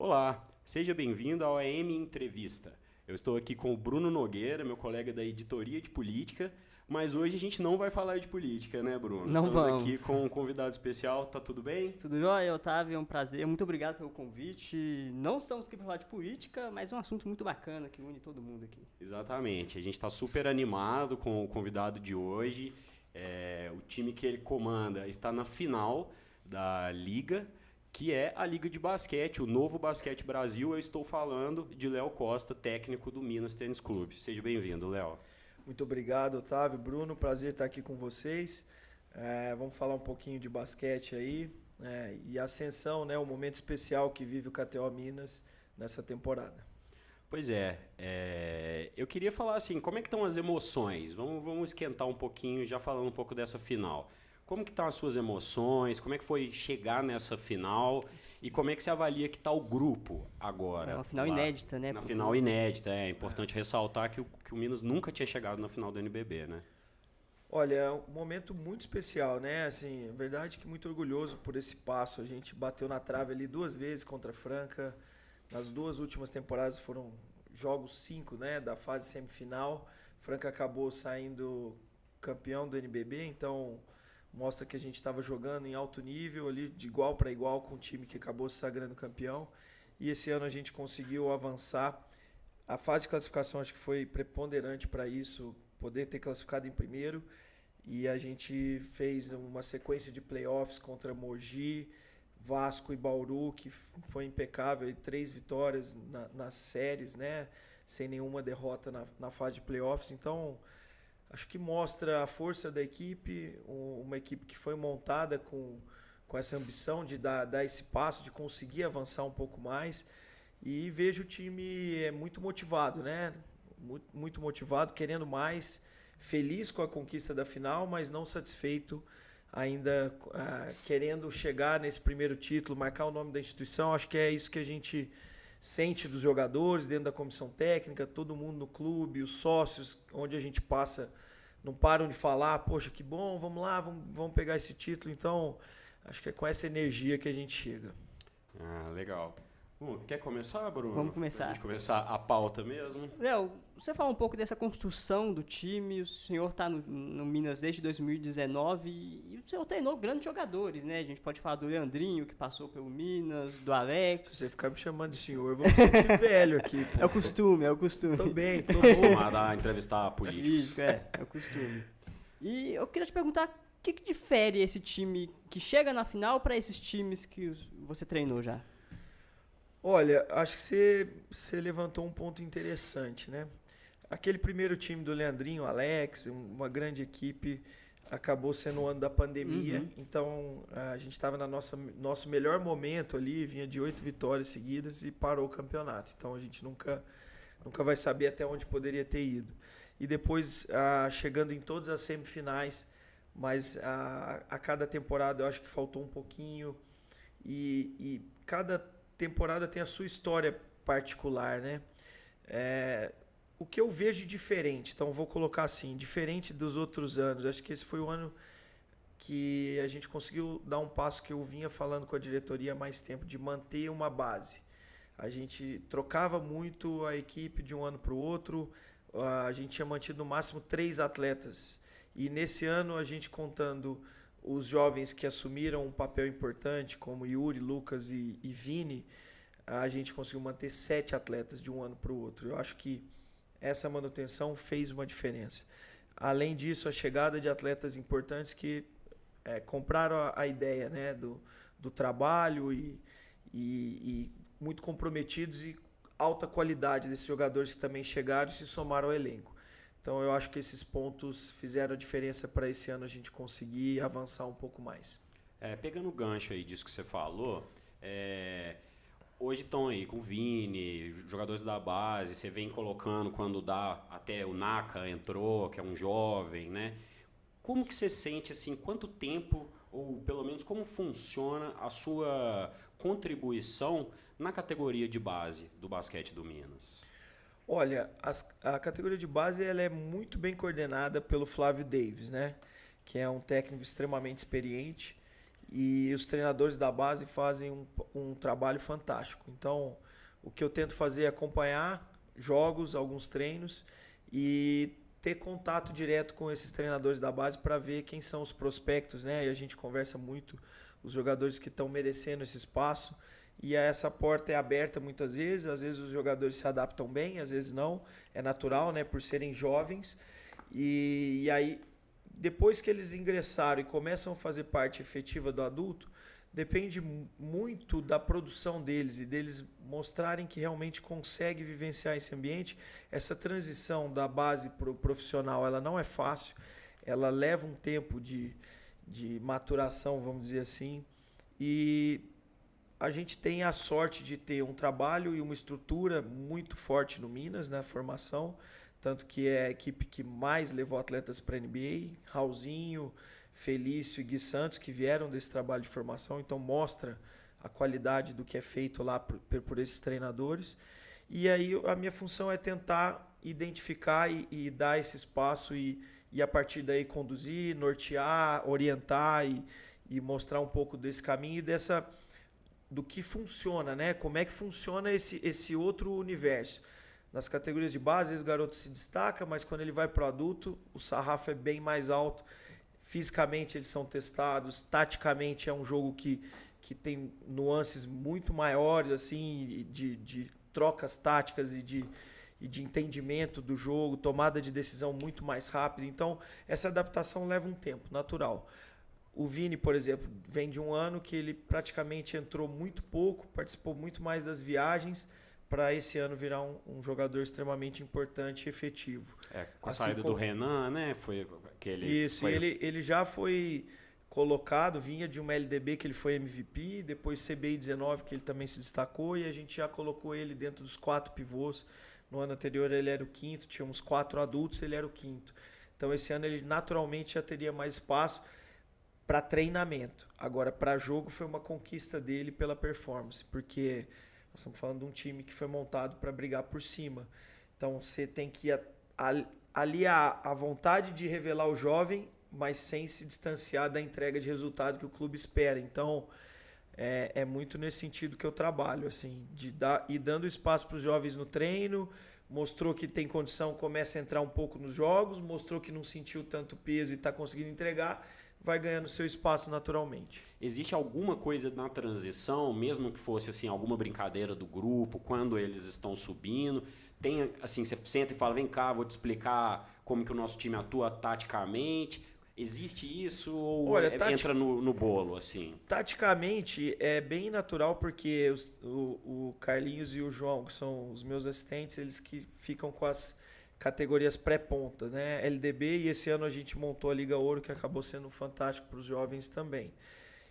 Olá, seja bem-vindo ao AM Entrevista. Eu estou aqui com o Bruno Nogueira, meu colega da editoria de política, mas hoje a gente não vai falar de política, né, Bruno? Não Estamos aqui vamos. com um convidado especial, tá tudo bem? Tudo jóia, Otávio? É um prazer. Muito obrigado pelo convite. Não estamos aqui para falar de política, mas é um assunto muito bacana que une todo mundo aqui. Exatamente, a gente está super animado com o convidado de hoje. O time que ele comanda está na final da Liga, que é a Liga de Basquete, o Novo Basquete Brasil. Eu estou falando de Léo Costa, técnico do Minas Tênis Clube. Seja bem-vindo, Léo. Muito obrigado, Otávio, Bruno. Prazer estar aqui com vocês. Vamos falar um pouquinho de basquete aí e ascensão, né? O momento especial que vive o KTO Minas nessa temporada. Pois eu queria falar assim, como é que estão as emoções? Vamos esquentar um pouquinho, já falando um pouco dessa final. Como que estão as suas emoções? Como é que foi chegar nessa final? E como é que você avalia que está o grupo agora? É uma final lá? inédita, né? Na final inédita, é importante ressaltar que o Minas nunca tinha chegado na final do NBB, né? Olha, é um momento muito especial, né? Assim, verdade que muito orgulhoso por esse passo. A gente bateu na trave ali 2 vezes contra a Franca. Nas 2 últimas temporadas foram jogos 5, né, da fase semifinal. Franca acabou saindo campeão do NBB, então mostra que a gente estava jogando em alto nível ali, de igual para igual com o time que acabou se sagrando campeão. E esse ano a gente conseguiu avançar. A fase de classificação acho que foi preponderante para isso, poder ter classificado em primeiro. E a gente fez uma sequência de playoffs contra Mogi, Vasco e Bauru, que foi impecável, 3 vitórias nas séries, né? Sem nenhuma derrota na fase de playoffs. Então, acho que mostra a força da equipe, uma equipe que foi montada com essa ambição de dar esse passo, de conseguir avançar um pouco mais. E vejo o time muito motivado, né? Muito motivado, querendo mais, feliz com a conquista da final, mas não satisfeito ainda, querendo chegar nesse primeiro título, marcar o nome da instituição. Acho que é isso que a gente sente dos jogadores, dentro da comissão técnica, todo mundo no clube, os sócios, onde a gente passa, não param de falar, poxa, que bom, vamos lá, vamos pegar esse título. Então, acho que é com essa energia que a gente chega. Ah, legal. Quer começar, Bruno? Vamos Pra começar. gente começar a pauta mesmo? Léo, você fala um pouco dessa construção do time. O senhor está no Minas desde 2019 e o senhor treinou grandes jogadores, né? A gente pode falar do Leandrinho, que passou pelo Minas, do Alex. Se você ficar me chamando de senhor, eu vou me sentir velho aqui. Pô. É o costume, é o costume. Tô bem, tô novo. Acostumado a entrevistar políticos. Isso, é o costume. E eu queria te perguntar, o que difere esse time que chega na final para esses times que você treinou já? Olha, acho que você levantou um ponto interessante, né? Aquele primeiro time do Leandrinho, Alex, uma grande equipe, acabou sendo o ano da pandemia. Uhum. Então, a gente estava no nosso melhor momento ali, vinha de 8 vitórias seguidas e parou o campeonato. Então, a gente nunca vai saber até onde poderia ter ido. E depois, chegando em todas as semifinais, mas a cada temporada eu acho que faltou um pouquinho. E cada temporada tem a sua história particular, né? O que eu vejo de diferente, então vou colocar assim, diferente dos outros anos, acho que esse foi o ano que a gente conseguiu dar um passo que eu vinha falando com a diretoria há mais tempo, de manter uma base. A gente trocava muito a equipe de um ano para o outro, a gente tinha mantido no máximo 3 atletas. E nesse ano a gente contando os jovens que assumiram um papel importante, como Yuri, Lucas e Vini, a gente conseguiu manter 7 atletas de um ano para o outro. Eu acho que essa manutenção fez uma diferença. Além disso, a chegada de atletas importantes que compraram a ideia, né, do trabalho e muito comprometidos e alta qualidade desses jogadores que também chegaram e se somaram ao elenco. Então eu acho que esses pontos fizeram a diferença para esse ano a gente conseguir avançar um pouco mais. Pegando o gancho aí disso que você falou, hoje estão aí com o Vini, jogadores da base, você vem colocando quando dá, até o Naka entrou, que é um jovem, né? Como que você sente, assim, quanto tempo, ou pelo menos como funciona a sua contribuição na categoria de base do basquete do Minas? Olha, a categoria de base ela é muito bem coordenada pelo Flávio Davis, né? Que é um técnico extremamente experiente E os treinadores da base fazem um trabalho fantástico. Então, o que eu tento fazer é acompanhar jogos, alguns treinos e ter contato direto com esses treinadores da base para ver quem são os prospectos, né? E a gente conversa muito os jogadores que estão merecendo esse espaço. E essa porta é aberta muitas vezes, às vezes os jogadores se adaptam bem, às vezes não, é natural, né, por serem jovens. E aí, depois que eles ingressaram e começam a fazer parte efetiva do adulto, depende muito da produção deles e deles mostrarem que realmente conseguem vivenciar esse ambiente. Essa transição da base para o profissional, ela não é fácil, ela leva um tempo de maturação, vamos dizer assim, e a gente tem a sorte de ter um trabalho e uma estrutura muito forte no Minas, na formação, tanto que é a equipe que mais levou atletas para a NBA, Raulzinho, Felício e Gui Santos, que vieram desse trabalho de formação, então mostra a qualidade do que é feito lá por esses treinadores. E aí a minha função é tentar identificar e dar esse espaço e a partir daí conduzir, nortear, orientar e mostrar um pouco desse caminho e do que funciona, né? Como é que funciona esse outro universo. Nas categorias de base, o garoto se destaca, mas quando ele vai para o adulto, o sarrafo é bem mais alto. Fisicamente eles são testados, taticamente é um jogo que tem nuances muito maiores, assim, de trocas táticas e de entendimento do jogo, tomada de decisão muito mais rápida. Então, essa adaptação leva um tempo, natural. O Vini, por exemplo, vem de um ano que ele praticamente entrou muito pouco, participou muito mais das viagens, para esse ano virar um jogador extremamente importante e efetivo. Com a saída do Renan, né? Foi aquele. Isso, e ele já foi colocado, vinha de uma LDB que ele foi MVP, depois CBI 19 que ele também se destacou e a gente já colocou ele dentro dos 4 pivôs. No ano anterior ele era o quinto, tínhamos 4 adultos, ele era o quinto. Então esse ano ele naturalmente já teria mais espaço para treinamento. Agora, para jogo foi uma conquista dele pela performance, porque nós estamos falando de um time que foi montado para brigar por cima. Então você tem que aliar a vontade de revelar o jovem, mas sem se distanciar da entrega de resultado que o clube espera. Então é muito nesse sentido que eu trabalho, assim, de ir dando espaço para os jovens no treino, mostrou que tem condição, começa a entrar um pouco nos jogos, mostrou que não sentiu tanto peso e está conseguindo entregar, vai ganhando seu espaço naturalmente. Existe alguma coisa na transição, mesmo que fosse assim alguma brincadeira do grupo, quando eles estão subindo, tem assim, você senta e fala, vem cá, vou te explicar como que o nosso time atua taticamente. Existe isso ou entra no bolo, assim? Taticamente é bem natural porque o Carlinhos e o João, que são os meus assistentes, eles que ficam com as categorias pré-ponta, né? LDB, e esse ano a gente montou a Liga Ouro, que acabou sendo fantástico para os jovens também.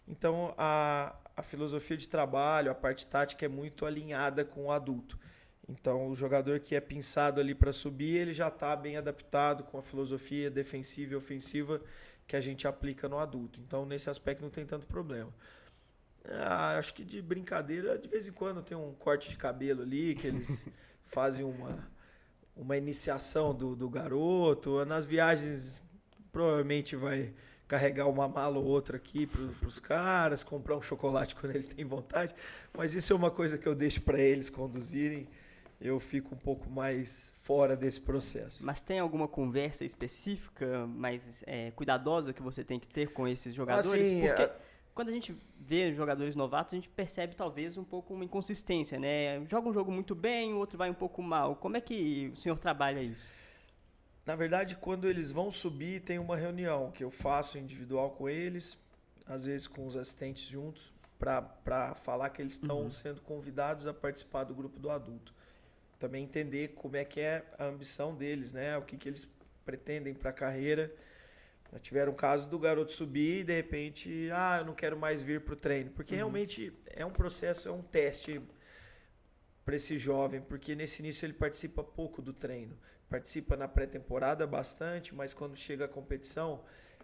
Então a filosofia de trabalho, a parte tática é muito alinhada com o adulto. Então o jogador que é pensado ali para subir, ele já está bem adaptado com a filosofia defensiva e ofensiva que a gente aplica no adulto. Então nesse aspecto não tem tanto problema. Acho que de brincadeira, de vez em quando tem um corte de cabelo ali, que eles fazem uma iniciação do garoto. Nas viagens provavelmente vai carregar uma mala ou outra aqui para os caras, comprar um chocolate quando eles têm vontade, mas isso é uma coisa que eu deixo para eles conduzirem. Eu fico um pouco mais fora desse processo. Mas tem alguma conversa específica, mais cuidadosa que você tem que ter com esses jogadores? Assim, porque quando a gente vê jogadores novatos, a gente percebe talvez um pouco uma inconsistência, né? Joga um jogo muito bem, o outro vai um pouco mal. Como é que o senhor trabalha isso? Na verdade, quando eles vão subir, tem uma reunião que eu faço individual com eles, às vezes com os assistentes juntos, para falar que eles estão sendo convidados a participar do grupo do adulto. Também entender como é que é a ambição deles, né? O que eles pretendem para a carreira. Já tiveram um caso do garoto subir e de repente, eu não quero mais vir para o treino. Porque realmente é um processo, é um teste para esse jovem, porque nesse início ele participa pouco do treino. Participa na pré-temporada bastante, mas quando chega a competição,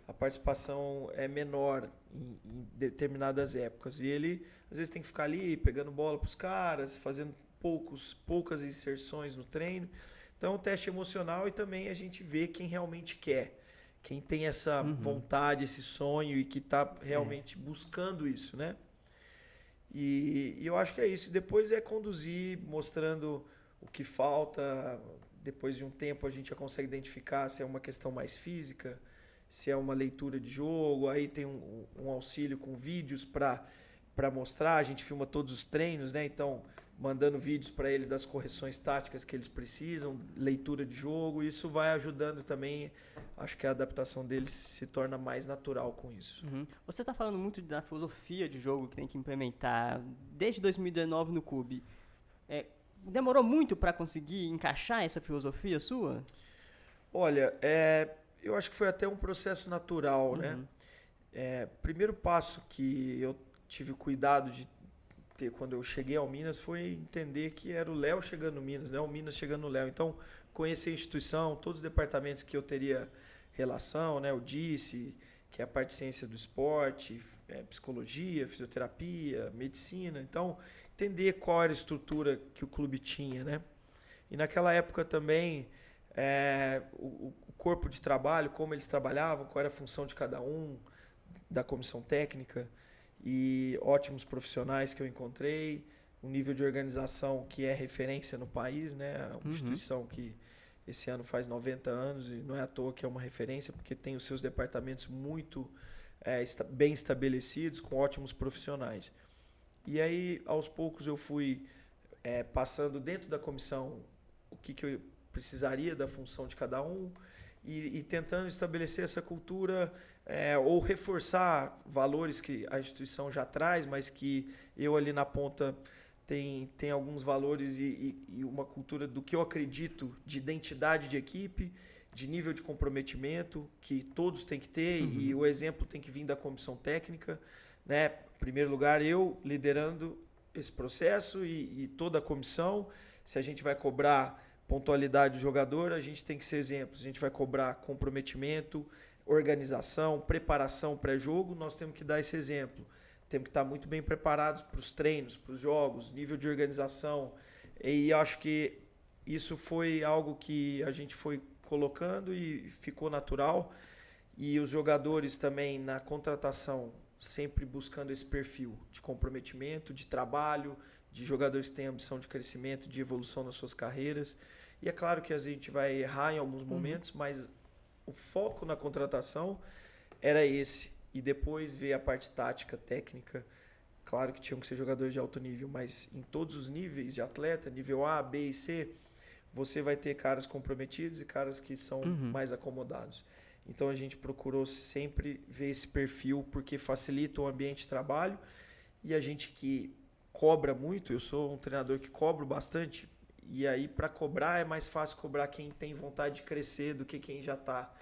a participação é menor em determinadas épocas. E ele, às vezes, tem que ficar ali pegando bola para os caras, fazendo poucas inserções no treino. Então, é um teste emocional e também a gente vê quem realmente quer. quem tem essa vontade, esse sonho e que está realmente buscando isso, né? E eu acho que é isso. Depois é conduzir, mostrando o que falta. Depois de um tempo a gente já consegue identificar se é uma questão mais física, se é uma leitura de jogo. Aí tem um auxílio com vídeos para mostrar. A gente filma todos os treinos, né? Então, mandando vídeos para eles das correções táticas que eles precisam, leitura de jogo. Isso vai ajudando também. Acho que a adaptação deles se torna mais natural com isso. Você está falando muito da filosofia de jogo que tem que implementar desde 2019 no clube. Demorou muito para conseguir encaixar essa filosofia sua? Olha, eu acho que foi até um processo natural, né? Primeiro passo que eu tive cuidado de ter quando eu cheguei ao Minas foi entender que era o Léo chegando no Minas, não é o Minas chegando no Léo. Então, conhecer a instituição, todos os departamentos que eu teria relação, né? O DICE, que é a parte de ciência do esporte, psicologia, fisioterapia, medicina. Então, entender qual era a estrutura que o clube tinha, né? E naquela época também, o corpo de trabalho, como eles trabalhavam, qual era a função de cada um, da comissão técnica, e ótimos profissionais que eu encontrei, um nível de organização que é referência no país, né? Uma instituição que esse ano faz 90 anos e não é à toa que é uma referência, porque tem os seus departamentos muito bem estabelecidos, com ótimos profissionais. E aí, aos poucos, eu fui passando dentro da comissão o que eu precisaria da função de cada um e tentando estabelecer essa cultura ou reforçar valores que a instituição já traz, mas que eu ali na ponta tem alguns valores e uma cultura do que eu acredito de identidade de equipe, de nível de comprometimento, que todos têm que ter e o exemplo tem que vir da comissão técnica, né? Em primeiro lugar, eu liderando esse processo e toda a comissão. Se a gente vai cobrar pontualidade do jogador, a gente tem que ser exemplos. A gente vai cobrar comprometimento, organização, preparação pré-jogo, nós temos que dar esse exemplo. Temos que estar muito bem preparados para os treinos, para os jogos, nível de organização. E acho que isso foi algo que a gente foi colocando e ficou natural. E os jogadores também na contratação sempre buscando esse perfil de comprometimento, de trabalho, de jogadores que têm ambição de crescimento, de evolução nas suas carreiras. E é claro que a gente vai errar em alguns momentos, mas o foco na contratação era esse. E depois veio a parte tática, técnica. Claro que tinham que ser jogadores de alto nível, mas em todos os níveis de atleta, nível A, B e C, você vai ter caras comprometidos e caras que são mais acomodados. Então a gente procurou sempre ver esse perfil, porque facilita o ambiente de trabalho. E a gente que cobra muito, eu sou um treinador que cobro bastante, e aí para cobrar é mais fácil cobrar quem tem vontade de crescer do que quem já está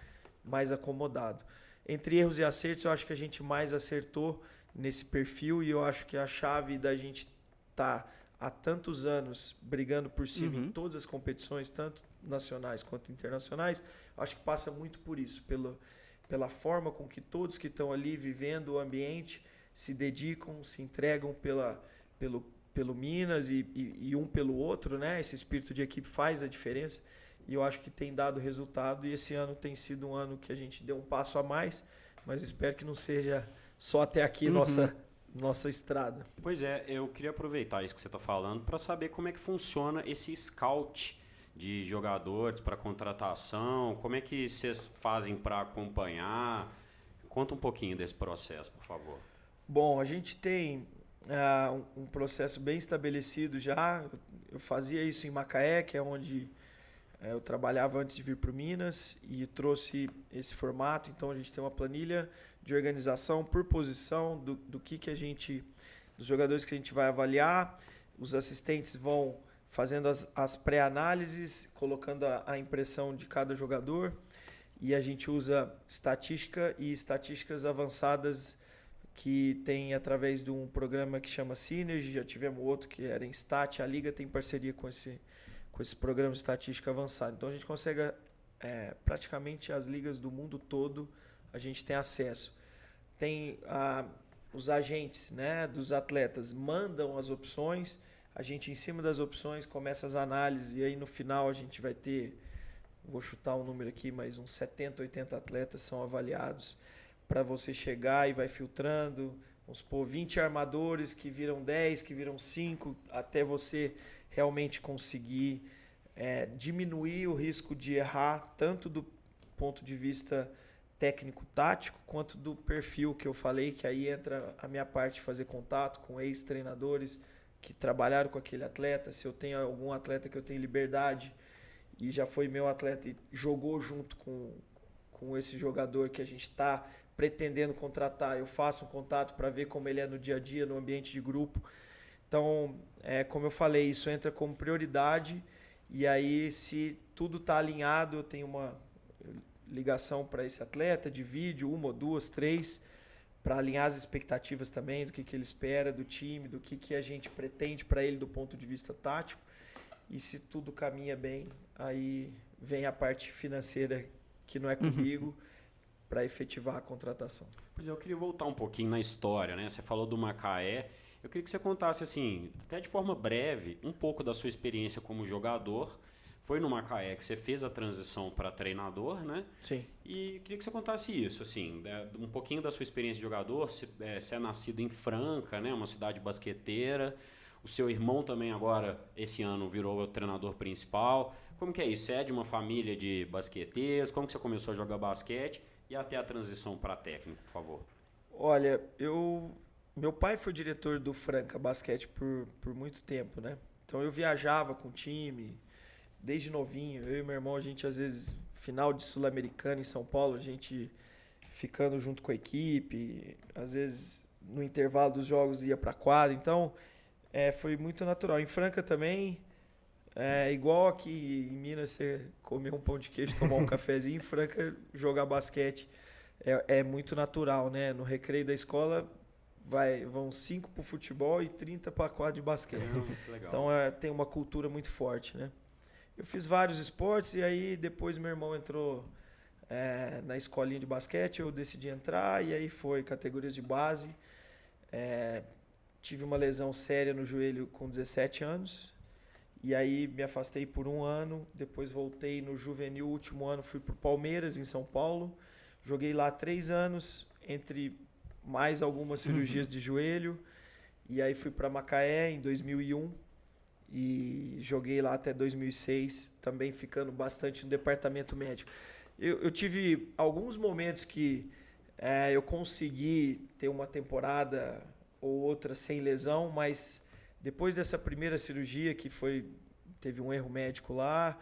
mais acomodado. Entre erros e acertos, eu acho que a gente mais acertou nesse perfil, e eu acho que a chave da gente estar há tantos anos brigando por cima em todas as competições, tanto nacionais quanto internacionais, acho que passa muito por isso, pela forma com que todos que estão ali vivendo o ambiente se dedicam, se entregam pelo Minas e um pelo outro, né? Esse espírito de equipe faz a diferença e eu acho que tem dado resultado, e esse ano tem sido um ano que a gente deu um passo a mais, mas espero que não seja só até aqui nossa estrada. Pois é, eu queria aproveitar isso que você está falando para saber como é que funciona esse scout de jogadores para contratação, como é que vocês fazem para acompanhar? Conta um pouquinho desse processo, por favor. Bom, a gente tem um processo bem estabelecido já. Eu fazia isso em Macaé, que é onde eu trabalhava antes de vir para o Minas, e trouxe esse formato. Então a gente tem uma planilha de organização por posição do que a gente, dos jogadores que a gente vai avaliar. Os assistentes vão fazendo as pré-análises, colocando a impressão de cada jogador, e a gente usa estatística e estatísticas avançadas que tem através de um programa que chama Synergy. Já tivemos outro que era em Stat. A Liga tem parceria com esse programa de estatística avançada. Então a gente consegue praticamente as ligas do mundo todo, a gente tem acesso. Tem os agentes, né, dos atletas mandam as opções, a gente em cima das opções começa as análises, e aí no final a gente vai ter vou chutar um número aqui, mas uns 70, 80 atletas são avaliados para você chegar e vai filtrando. Vamos supor, 20 armadores que viram 10, que viram 5, até você realmente conseguir diminuir o risco de errar, tanto do ponto de vista técnico-tático, quanto do perfil que eu falei, que aí entra a minha parte de fazer contato com ex-treinadores que trabalharam com aquele atleta, se eu tenho algum atleta que eu tenho liberdade e já foi meu atleta e jogou junto com esse jogador que a gente está pretendendo contratar, eu faço um contato para ver como ele é no dia a dia, no ambiente de grupo. Então, como eu falei, isso entra como prioridade e aí se tudo está alinhado, eu tenho uma ligação para esse atleta de vídeo, 1 ou 2, 3, para alinhar as expectativas também do que ele espera do time, do que a gente pretende para ele do ponto de vista tático. E se tudo caminha bem, aí vem a parte financeira que não é comigo para efetivar a contratação. Pois é, eu queria voltar um pouquinho na história, né? Você falou do Macaé. Eu queria que você contasse, assim, até de forma breve, um pouco da sua experiência como jogador. Foi no Macaé que você fez a transição para treinador, né? Sim. E queria que você contasse isso, assim, um pouquinho da sua experiência de jogador. Você é nascido em Franca, né? Uma cidade basqueteira. O seu irmão também agora, esse ano, virou o treinador principal. Como que é isso? Você é de uma família de basqueteiros? Como que você começou a jogar basquete? E até a transição para técnico, por favor. Olha, meu pai foi diretor do Franca Basquete por muito tempo, né? Então eu viajava com o time desde novinho. Eu e meu irmão, a gente às vezes, final de Sul-Americana em São Paulo, a gente ficando junto com a equipe, às vezes no intervalo dos jogos ia para quadra. Então foi muito natural. Em Franca também, igual aqui em Minas, você comer um pão de queijo, tomar um cafezinho, em Franca jogar basquete é muito natural, né? No recreio da escola vão 5 para o futebol e 30 para a quadra de basquete. Legal. Então tem uma cultura muito forte, né? Eu fiz vários esportes e aí depois meu irmão entrou na escolinha de basquete, eu decidi entrar e aí foi categorias de base. Tive uma lesão séria no joelho com 17 anos e aí me afastei por 1 ano, depois voltei no juvenil, último ano fui para o Palmeiras em São Paulo, joguei lá 3 anos, entre mais algumas cirurgias de joelho, e aí fui para Macaé em 2001 e joguei lá até 2006, também ficando bastante no departamento médico. Eu tive alguns momentos que eu consegui ter uma temporada ou outra sem lesão, mas depois dessa primeira cirurgia teve um erro médico lá,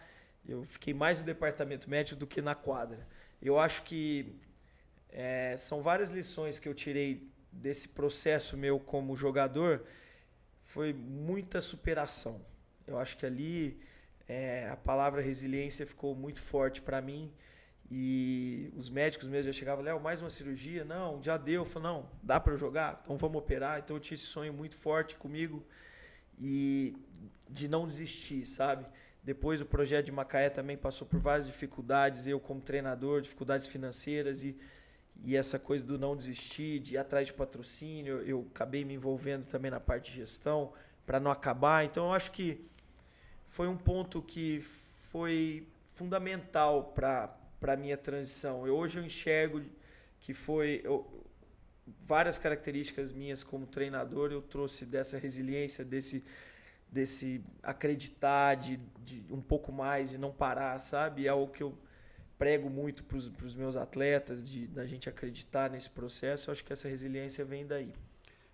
eu fiquei mais no departamento médico do que na quadra. Eu acho que são várias lições que eu tirei desse processo meu como jogador, foi muita superação. Eu acho que ali a palavra resiliência ficou muito forte para mim e os médicos mesmo já chegavam, Léo, mais uma cirurgia? Não, já deu. Eu falei, não, dá para eu jogar? Então vamos operar. Então eu tinha esse sonho muito forte comigo e de não desistir, sabe? Depois o projeto de Macaé também passou por várias dificuldades, eu como treinador, dificuldades financeiras e essa coisa do não desistir, de ir atrás de patrocínio, eu acabei me envolvendo também na parte de gestão para não acabar. Então eu acho que foi um ponto que foi fundamental para a minha transição. Hoje eu enxergo que várias características minhas como treinador, eu trouxe dessa resiliência, desse acreditar, de um pouco mais, de não parar, sabe? É algo que eu prego muito para os meus atletas, da gente acreditar nesse processo. Eu acho que essa resiliência vem daí.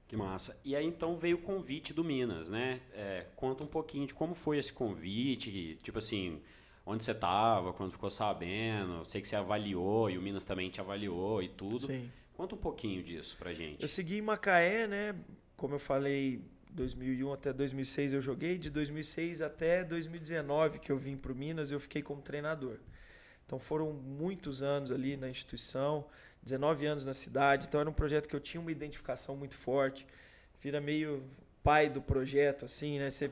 Que massa. E aí então veio o convite do Minas, né? Conta um pouquinho de como foi esse convite, tipo assim, onde você estava, quando ficou sabendo, sei que você avaliou e o Minas também te avaliou e tudo. Sim. Conta um pouquinho disso pra gente. Eu segui em Macaé, né? Como eu falei, 2001 até 2006 eu joguei, de 2006 até 2019 que eu vim para o Minas, eu fiquei como treinador. Então foram muitos anos ali na instituição, 19 anos na cidade, então era um projeto que eu tinha uma identificação muito forte, vira meio pai do projeto, assim, né? Você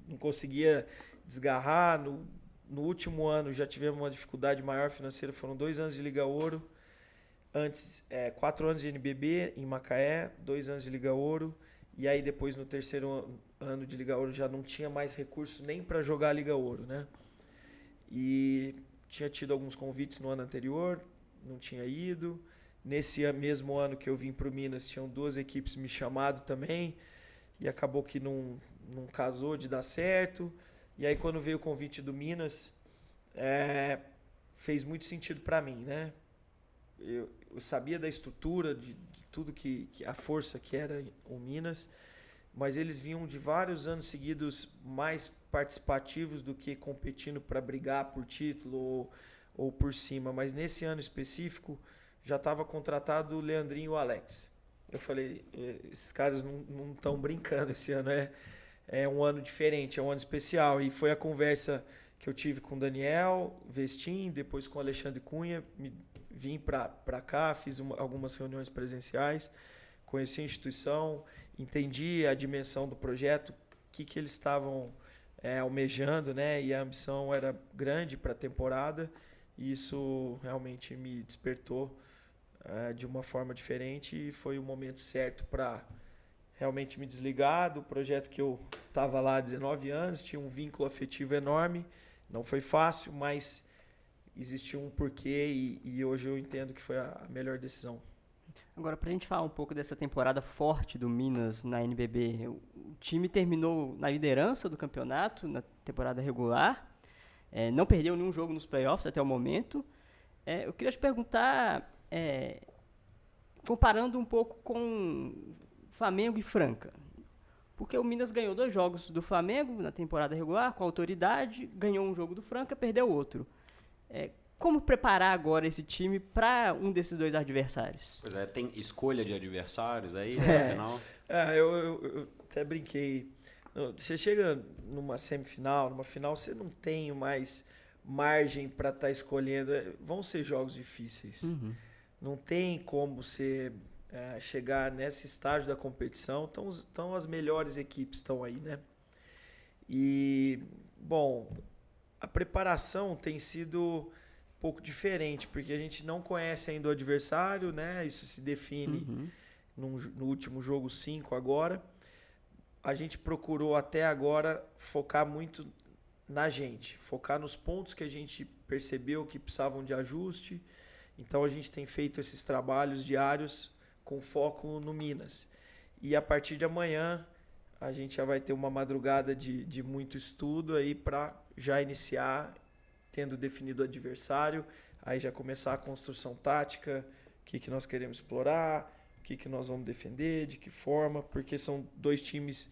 não conseguia desgarrar, no último ano já tivemos uma dificuldade maior financeira, foram 2 anos de Liga Ouro, antes 4 anos de NBB em Macaé, 2 anos de Liga Ouro, e aí depois no terceiro ano de Liga Ouro já não tinha mais recurso nem para jogar a Liga Ouro, né? e tinha tido alguns convites no ano anterior, não tinha ido. Nesse mesmo ano que eu vim para o Minas, tinham 2 equipes me chamado também, e acabou que não casou de dar certo. E aí quando veio o convite do Minas, fez muito sentido para mim, né? Eu sabia da estrutura, de tudo que a força que era o Minas, mas eles vinham de vários anos seguidos mais participativos do que competindo para brigar por título ou por cima. Mas nesse ano específico já estava contratado o Leandrinho e o Alex. Eu falei, esses caras não estão brincando, esse ano é um ano diferente, é um ano especial. E foi a conversa que eu tive com o Daniel Vestin, depois com o Alexandre Cunha, vim para cá, fiz algumas reuniões presenciais, conheci a instituição, entendi a dimensão do projeto, o que eles estavam almejando, né? E a ambição era grande para a temporada, e isso realmente me despertou de uma forma diferente, e foi o momento certo para realmente me desligar do projeto que eu estava lá há 19 anos, tinha um vínculo afetivo enorme, não foi fácil, mas existiu um porquê e hoje eu entendo que foi a melhor decisão. Agora, para a gente falar um pouco dessa temporada forte do Minas na NBB, o time terminou na liderança do campeonato, na temporada regular, não perdeu nenhum jogo nos playoffs até o momento. Eu queria te perguntar, comparando um pouco com Flamengo e Franca, porque o Minas ganhou 2 jogos do Flamengo na temporada regular, com autoridade, ganhou um jogo do Franca, perdeu outro. Como preparar agora esse time para um desses 2 adversários? Pois é, tem escolha de adversários aí, no final? Eu até brinquei. Você chega numa semifinal, numa final, você não tem mais margem para estar escolhendo. Vão ser jogos difíceis. Uhum. Não tem como você chegar nesse estágio da competição. Então as melhores equipes estão aí, né? E, bom, a preparação tem sido um pouco diferente, porque a gente não conhece ainda o adversário, né? Isso se define no último jogo 5 agora. A gente procurou até agora focar muito na gente, focar nos pontos que a gente percebeu que precisavam de ajuste. Então a gente tem feito esses trabalhos diários com foco no Minas. E a partir de amanhã a gente já vai ter uma madrugada de muito estudo aí para já iniciar tendo definido o adversário, aí já começar a construção tática, o que nós queremos explorar, o que nós vamos defender, de que forma, porque são 2 times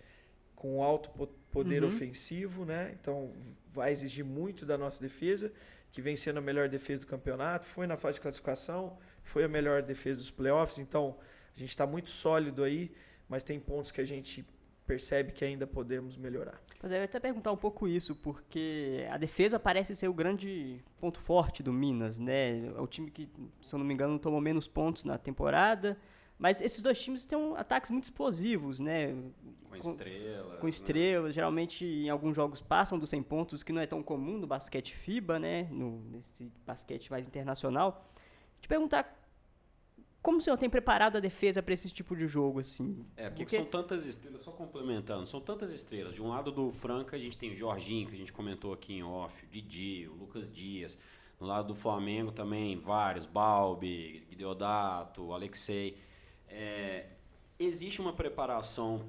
com alto poder ofensivo, né? Então vai exigir muito da nossa defesa, que vem sendo a melhor defesa do campeonato, foi na fase de classificação, foi a melhor defesa dos playoffs, então a gente está muito sólido aí, mas tem pontos que a gente percebe que ainda podemos melhorar. Pois é, eu ia até perguntar um pouco isso, porque a defesa parece ser o grande ponto forte do Minas, né? É o time que, se eu não me engano, tomou menos pontos na temporada, mas esses 2 times têm ataques muito explosivos, né? Com estrelas, geralmente em alguns jogos passam dos 100 pontos, que não é tão comum no basquete FIBA, né? Nesse basquete mais internacional. Te perguntar, como o senhor tem preparado a defesa para esse tipo de jogo, assim? Porque são tantas estrelas, só complementando, são tantas estrelas. De um lado do Franca, a gente tem o Jorginho, que a gente comentou aqui em off, o Didi, o Lucas Dias. No lado do Flamengo também, vários, Balbi, Deodato, Alexei. Existe uma preparação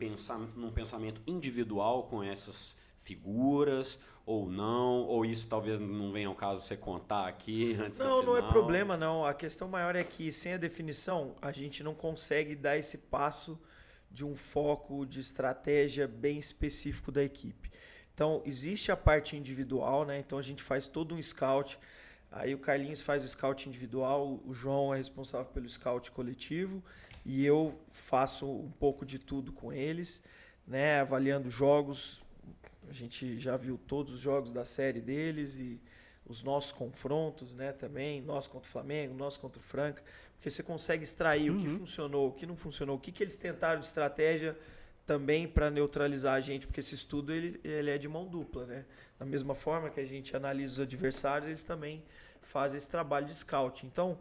num pensamento individual com essas figuras, ou não? Ou isso talvez não venha ao caso você contar aqui antes da final? Não é problema, não. A questão maior é que sem a definição, a gente não consegue dar esse passo de um foco de estratégia bem específico da equipe. Então, existe a parte individual, né? Então, a gente faz todo um scout. Aí o Carlinhos faz o scout individual, o João é responsável pelo scout coletivo e eu faço um pouco de tudo com eles, né? Avaliando jogos. A gente já viu todos os jogos da série deles e os nossos confrontos, né, também, nós contra o Flamengo, nós contra o Franca, porque você consegue extrair o que funcionou, o que não funcionou, o que eles tentaram de estratégia também para neutralizar a gente, porque esse estudo ele é de mão dupla, né? Da mesma forma que a gente analisa os adversários, eles também fazem esse trabalho de scout. Então,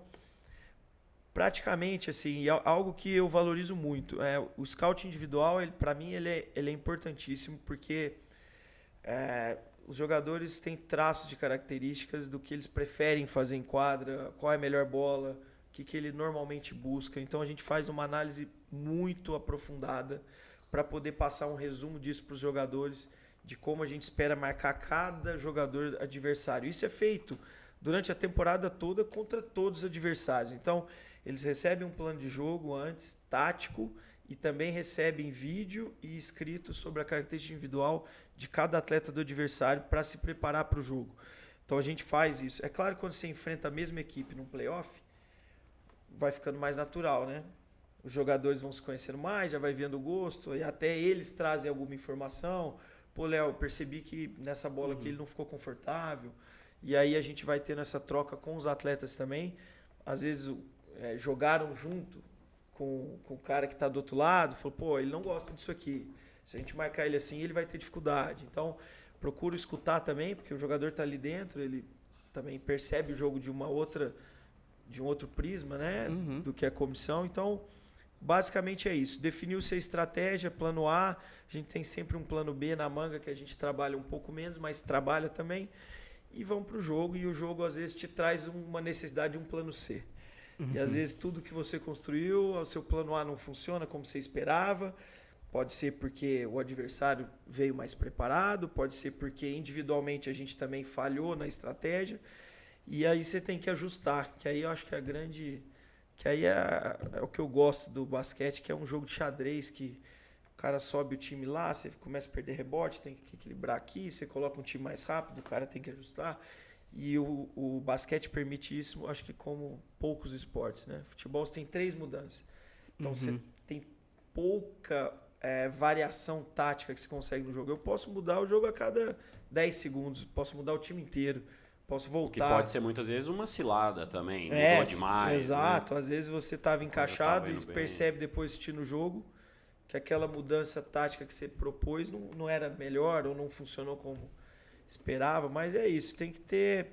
praticamente, assim, algo que eu valorizo muito, o scout individual, para mim, ele é importantíssimo, porque Os jogadores têm traços de características do que eles preferem fazer em quadra, qual é a melhor bola, o que ele normalmente busca. Então a gente faz uma análise muito aprofundada para poder passar um resumo disso para os jogadores, de como a gente espera marcar cada jogador adversário. Isso é feito durante a temporada toda contra todos os adversários. Então, eles recebem um plano de jogo antes, tático, e também recebem vídeo e escrito sobre a característica individual de cada atleta do adversário para se preparar para o jogo. Então, a gente faz isso. É claro que quando você enfrenta a mesma equipe num playoff, vai ficando mais natural, né? Os jogadores vão se conhecendo mais, já vai vendo o gosto, e até eles trazem alguma informação. Pô, Léo, eu percebi que nessa bola aqui ele não ficou confortável. E aí a gente vai tendo essa troca com os atletas também. Às vezes jogaram junto com o cara que está do outro lado, falou, pô, ele não gosta disso aqui. Se a gente marcar ele assim, ele vai ter dificuldade. Então, procuro escutar também, porque o jogador está ali dentro, ele também percebe o jogo de um outro prisma, né? Do que a comissão. Então, basicamente é isso. Definiu-se a estratégia, plano A. A gente tem sempre um plano B na manga, que a gente trabalha um pouco menos, mas trabalha também. E vão para o jogo, e o jogo às vezes te traz uma necessidade de um plano C. E às vezes tudo que você construiu, o seu plano A não funciona como você esperava. Pode ser porque o adversário veio mais preparado, pode ser porque individualmente a gente também falhou na estratégia. E aí você tem que ajustar, que aí eu acho que é a grande... Que aí é o que eu gosto do basquete, que é um jogo de xadrez, que o cara sobe o time lá, você começa a perder rebote, tem que equilibrar aqui, você coloca um time mais rápido, o cara tem que ajustar. E o basquete permite isso, acho que como poucos esportes, né? Futebol você tem 3 mudanças. Então você tem pouca variação tática que você consegue no jogo. Eu posso mudar o jogo a cada 10 segundos, posso mudar o time inteiro, posso voltar. O que pode ser muitas vezes uma cilada também, mudou demais. Exato, né? Às vezes você estava encaixado e percebe depois assistindo o jogo que aquela mudança tática que você propôs não era melhor ou não funcionou como esperava, mas é isso, tem que ter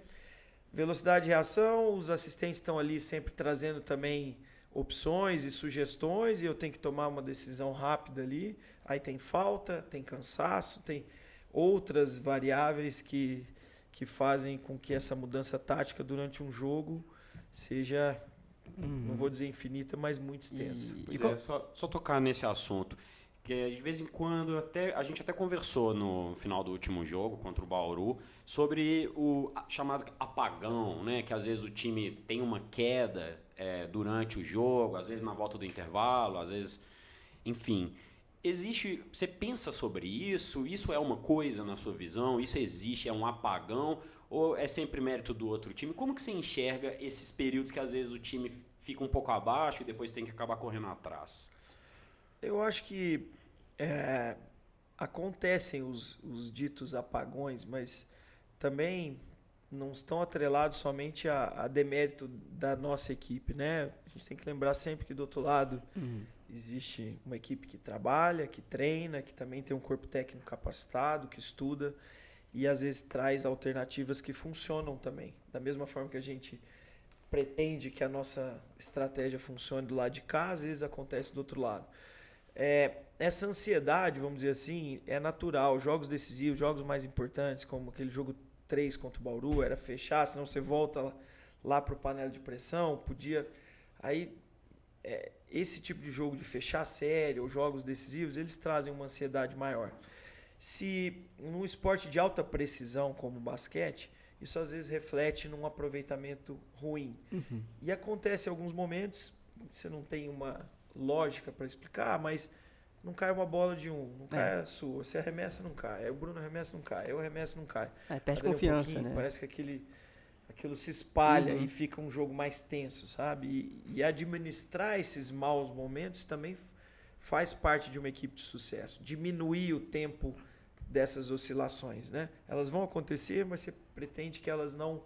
velocidade de reação, os assistentes estão ali sempre trazendo também opções e sugestões e eu tenho que tomar uma decisão rápida ali, aí tem falta, tem cansaço, tem outras variáveis que fazem com que essa mudança tática durante um jogo seja, não vou dizer infinita, mas muito extensa. Só tocar nesse assunto, que de vez em quando a gente até conversou no final do último jogo contra o Bauru sobre o chamado apagão, né? Que às vezes o time tem uma queda durante o jogo, às vezes na volta do intervalo, às vezes, enfim... Você pensa sobre isso? Isso é uma coisa na sua visão? Isso existe? É um apagão? Ou é sempre mérito do outro time? Como que você enxerga esses períodos que às vezes o time fica um pouco abaixo e depois tem que acabar correndo atrás? Eu acho que acontecem os ditos apagões, mas também não estão atrelados somente a demérito da nossa equipe, né? A gente tem que lembrar sempre que do outro lado existe uma equipe que trabalha, que treina, que também tem um corpo técnico capacitado, que estuda e às vezes traz alternativas que funcionam também. Da mesma forma que a gente pretende que a nossa estratégia funcione do lado de cá, às vezes acontece do outro lado. Essa ansiedade, vamos dizer assim, é natural. Jogos decisivos, jogos mais importantes, como aquele jogo 3 contra o Bauru, era fechar, senão você volta lá para o panela de pressão, podia... Aí, esse tipo de jogo de fechar a série ou jogos decisivos, eles trazem uma ansiedade maior. Se num esporte de alta precisão como o basquete, isso às vezes reflete num aproveitamento ruim. E acontece em alguns momentos, você não tem uma lógica para explicar, mas não cai uma bola de não cai a sua. Você arremessa, não cai. Aí o Bruno arremessa, não cai. Eu arremesso, não cai. Perde confiança, né? Parece que aquilo se espalha e fica um jogo mais tenso, sabe? E administrar esses maus momentos também faz parte de uma equipe de sucesso. Diminuir o tempo dessas oscilações, né? Elas vão acontecer, mas você pretende que elas não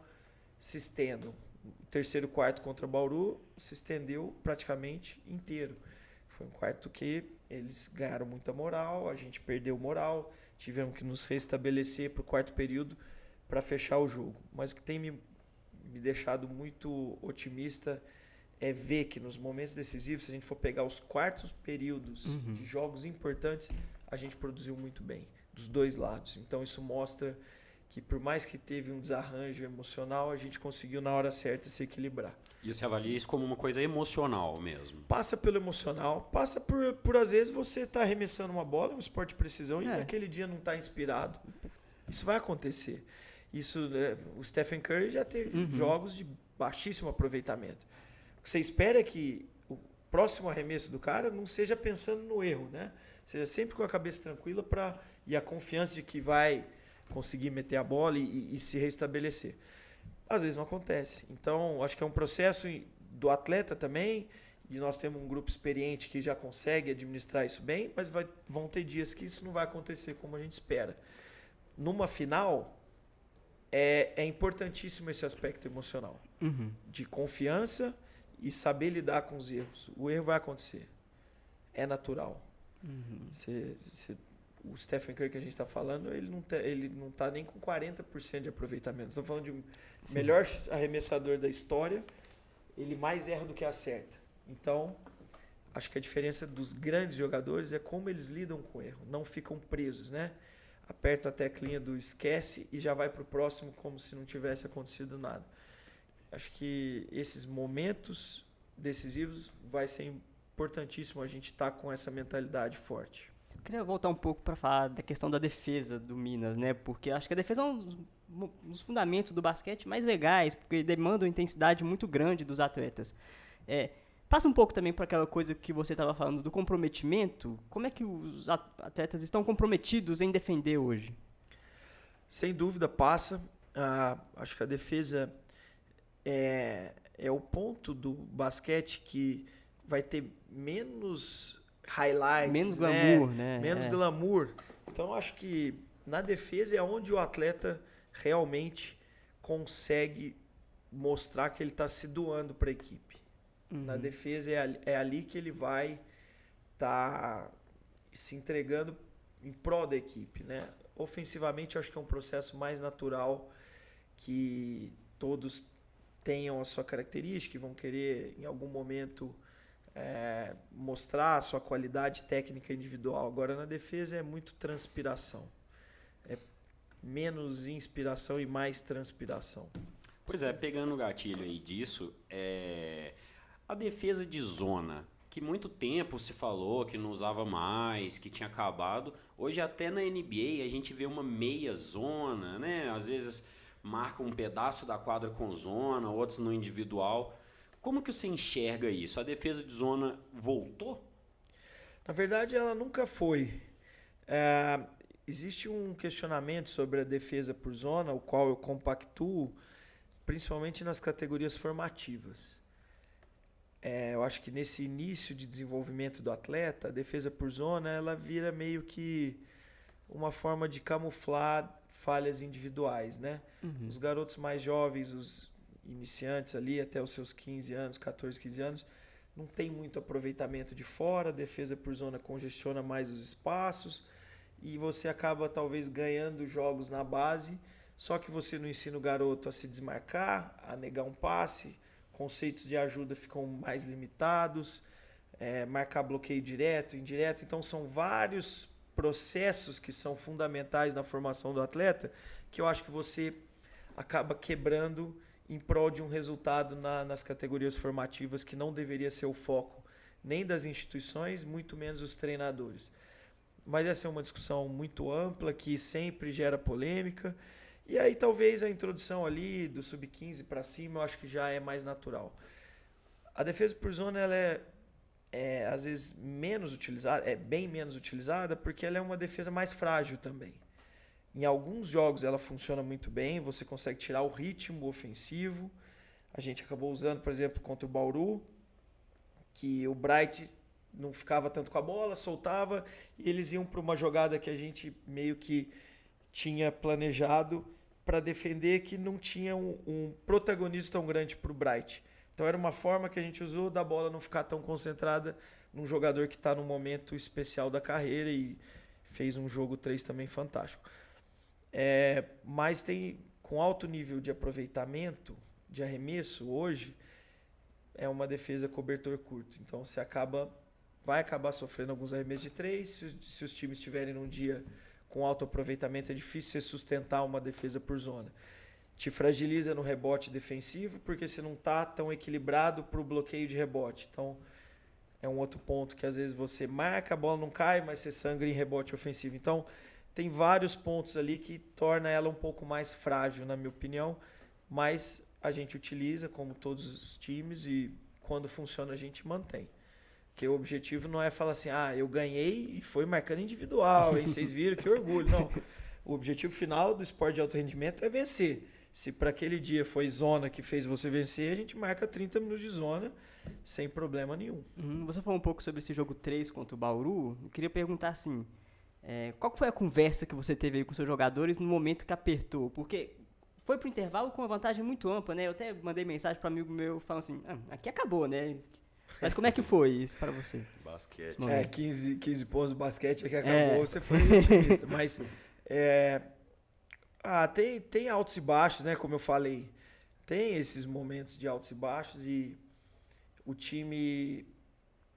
se estendam. O terceiro quarto contra o Bauru se estendeu praticamente inteiro. Foi um quarto que eles ganharam muita moral, a gente perdeu moral, tivemos que nos restabelecer para o quarto período para fechar o jogo. Mas o que tem me deixado muito otimista é ver que nos momentos decisivos, se a gente for pegar os quartos períodos de jogos importantes, a gente produziu muito bem. dos dois lados. Então isso mostra que por mais que teve um desarranjo emocional, a gente conseguiu na hora certa se equilibrar. E você avalia isso como uma coisa emocional mesmo? Passa pelo emocional, passa por às vezes você estar arremessando uma bola, um esporte de precisão, e naquele dia não está inspirado. Isso vai acontecer. Isso, o Stephen Curry já teve jogos de baixíssimo aproveitamento. O que você espera é que o próximo arremesso do cara não seja pensando no erro, né? Seja sempre com a cabeça tranquila e a confiança de que vai conseguir meter a bola e se restabelecer. Às vezes não acontece. Então, acho que é um processo do atleta também, e nós temos um grupo experiente que já consegue administrar isso bem, mas vão ter dias que isso não vai acontecer como a gente espera. Numa final, é importantíssimo esse aspecto emocional, de confiança e saber lidar com os erros. O erro vai acontecer. É natural. O Stephen Curry que a gente está falando, ele não está nem com 40% de aproveitamento. Estou falando de um melhor arremessador da história, ele mais erra do que acerta. Então, acho que a diferença dos grandes jogadores é como eles lidam com o erro. Não ficam presos, né? Aperta a teclinha do esquece e já vai para o próximo como se não tivesse acontecido nada. Acho que esses momentos decisivos vai ser importantíssimo a gente estar com essa mentalidade forte. Eu queria voltar um pouco para falar da questão da defesa do Minas, né? Porque acho que a defesa é um dos fundamentos do basquete mais legais, porque demanda uma intensidade muito grande dos atletas. Passa um pouco também por aquela coisa que você estava falando do comprometimento. Como é que os atletas estão comprometidos em defender hoje? Sem dúvida passa. Acho que a defesa é o ponto do basquete que vai ter menos highlights, menos glamour, né? Menos glamour. Então acho que na defesa é onde o atleta realmente consegue mostrar que ele está se doando para a equipe. Na defesa é ali que ele vai estar se entregando em prol da equipe, né? Ofensivamente, eu acho que é um processo mais natural, que todos tenham a sua característica e vão querer, em algum momento, mostrar a sua qualidade técnica individual. Agora, na defesa, é muito transpiração. É menos inspiração e mais transpiração. Pois é, pegando o gatilho aí disso, a defesa de zona, que muito tempo se falou que não usava mais, que tinha acabado. Hoje até na NBA a gente vê uma meia zona, né? Às vezes marca um pedaço da quadra com zona, outros no individual. Como que você enxerga isso? A defesa de zona voltou? Na verdade, ela nunca foi. Existe um questionamento sobre a defesa por zona, o qual eu compactuo, principalmente nas categorias formativas. Eu acho que nesse início de desenvolvimento do atleta, a defesa por zona ela vira meio que uma forma de camuflar falhas individuais, né? Os garotos mais jovens, os iniciantes ali até os seus 15 anos, 14, 15 anos, não tem muito aproveitamento de fora, a defesa por zona congestiona mais os espaços e você acaba talvez ganhando jogos na base, só que você não ensina o garoto a se desmarcar, a negar um passe, conceitos de ajuda ficam mais limitados, marcar bloqueio direto, indireto. Então, são vários processos que são fundamentais na formação do atleta que eu acho que você acaba quebrando em prol de um resultado nas categorias formativas que não deveria ser o foco nem das instituições, muito menos dos treinadores. Mas essa é uma discussão muito ampla que sempre gera polêmica. E aí talvez a introdução ali do sub-15 para cima eu acho que já é mais natural. A defesa por zona ela é às vezes menos utilizada, é bem menos utilizada porque ela é uma defesa mais frágil também. Em alguns jogos ela funciona muito bem, você consegue tirar o ritmo ofensivo. A gente acabou usando, por exemplo, contra o Bauru, que o Bright não ficava tanto com a bola, soltava e eles iam para uma jogada que a gente meio que tinha planejado para defender, que não tinha um protagonismo tão grande para o Bright. Então era uma forma que a gente usou da bola não ficar tão concentrada num jogador que está num momento especial da carreira e fez um jogo 3 também fantástico. Mas tem, com alto nível de aproveitamento, de arremesso hoje, é uma defesa cobertor curto. Então você vai acabar sofrendo alguns arremessos de 3, se os times estiverem num dia com alto aproveitamento é difícil você sustentar uma defesa por zona. Te fragiliza no rebote defensivo porque você não está tão equilibrado para o bloqueio de rebote. Então, é um outro ponto que às vezes você marca, a bola não cai, mas você sangra em rebote ofensivo. Então, tem vários pontos ali que torna ela um pouco mais frágil, na minha opinião, mas a gente utiliza, como todos os times, e quando funciona a gente mantém. Porque o objetivo não é falar assim, eu ganhei e foi marcando individual, hein? Vocês viram, que orgulho. Não. O objetivo final do esporte de alto rendimento é vencer. Se para aquele dia foi zona que fez você vencer, a gente marca 30 minutos de zona sem problema nenhum. Você falou um pouco sobre esse jogo 3 contra o Bauru. Eu queria perguntar assim, qual que foi a conversa que você teve aí com seus jogadores no momento que apertou? Porque foi pro intervalo com uma vantagem muito ampla, né? Eu até mandei mensagem para um amigo meu falando assim, aqui acabou, né? Mas como é que foi isso para você? Basquete. 15 pontos do basquete é que acabou, você foi otimista. Mas tem altos e baixos, né? Como eu falei, tem esses momentos de altos e baixos e o time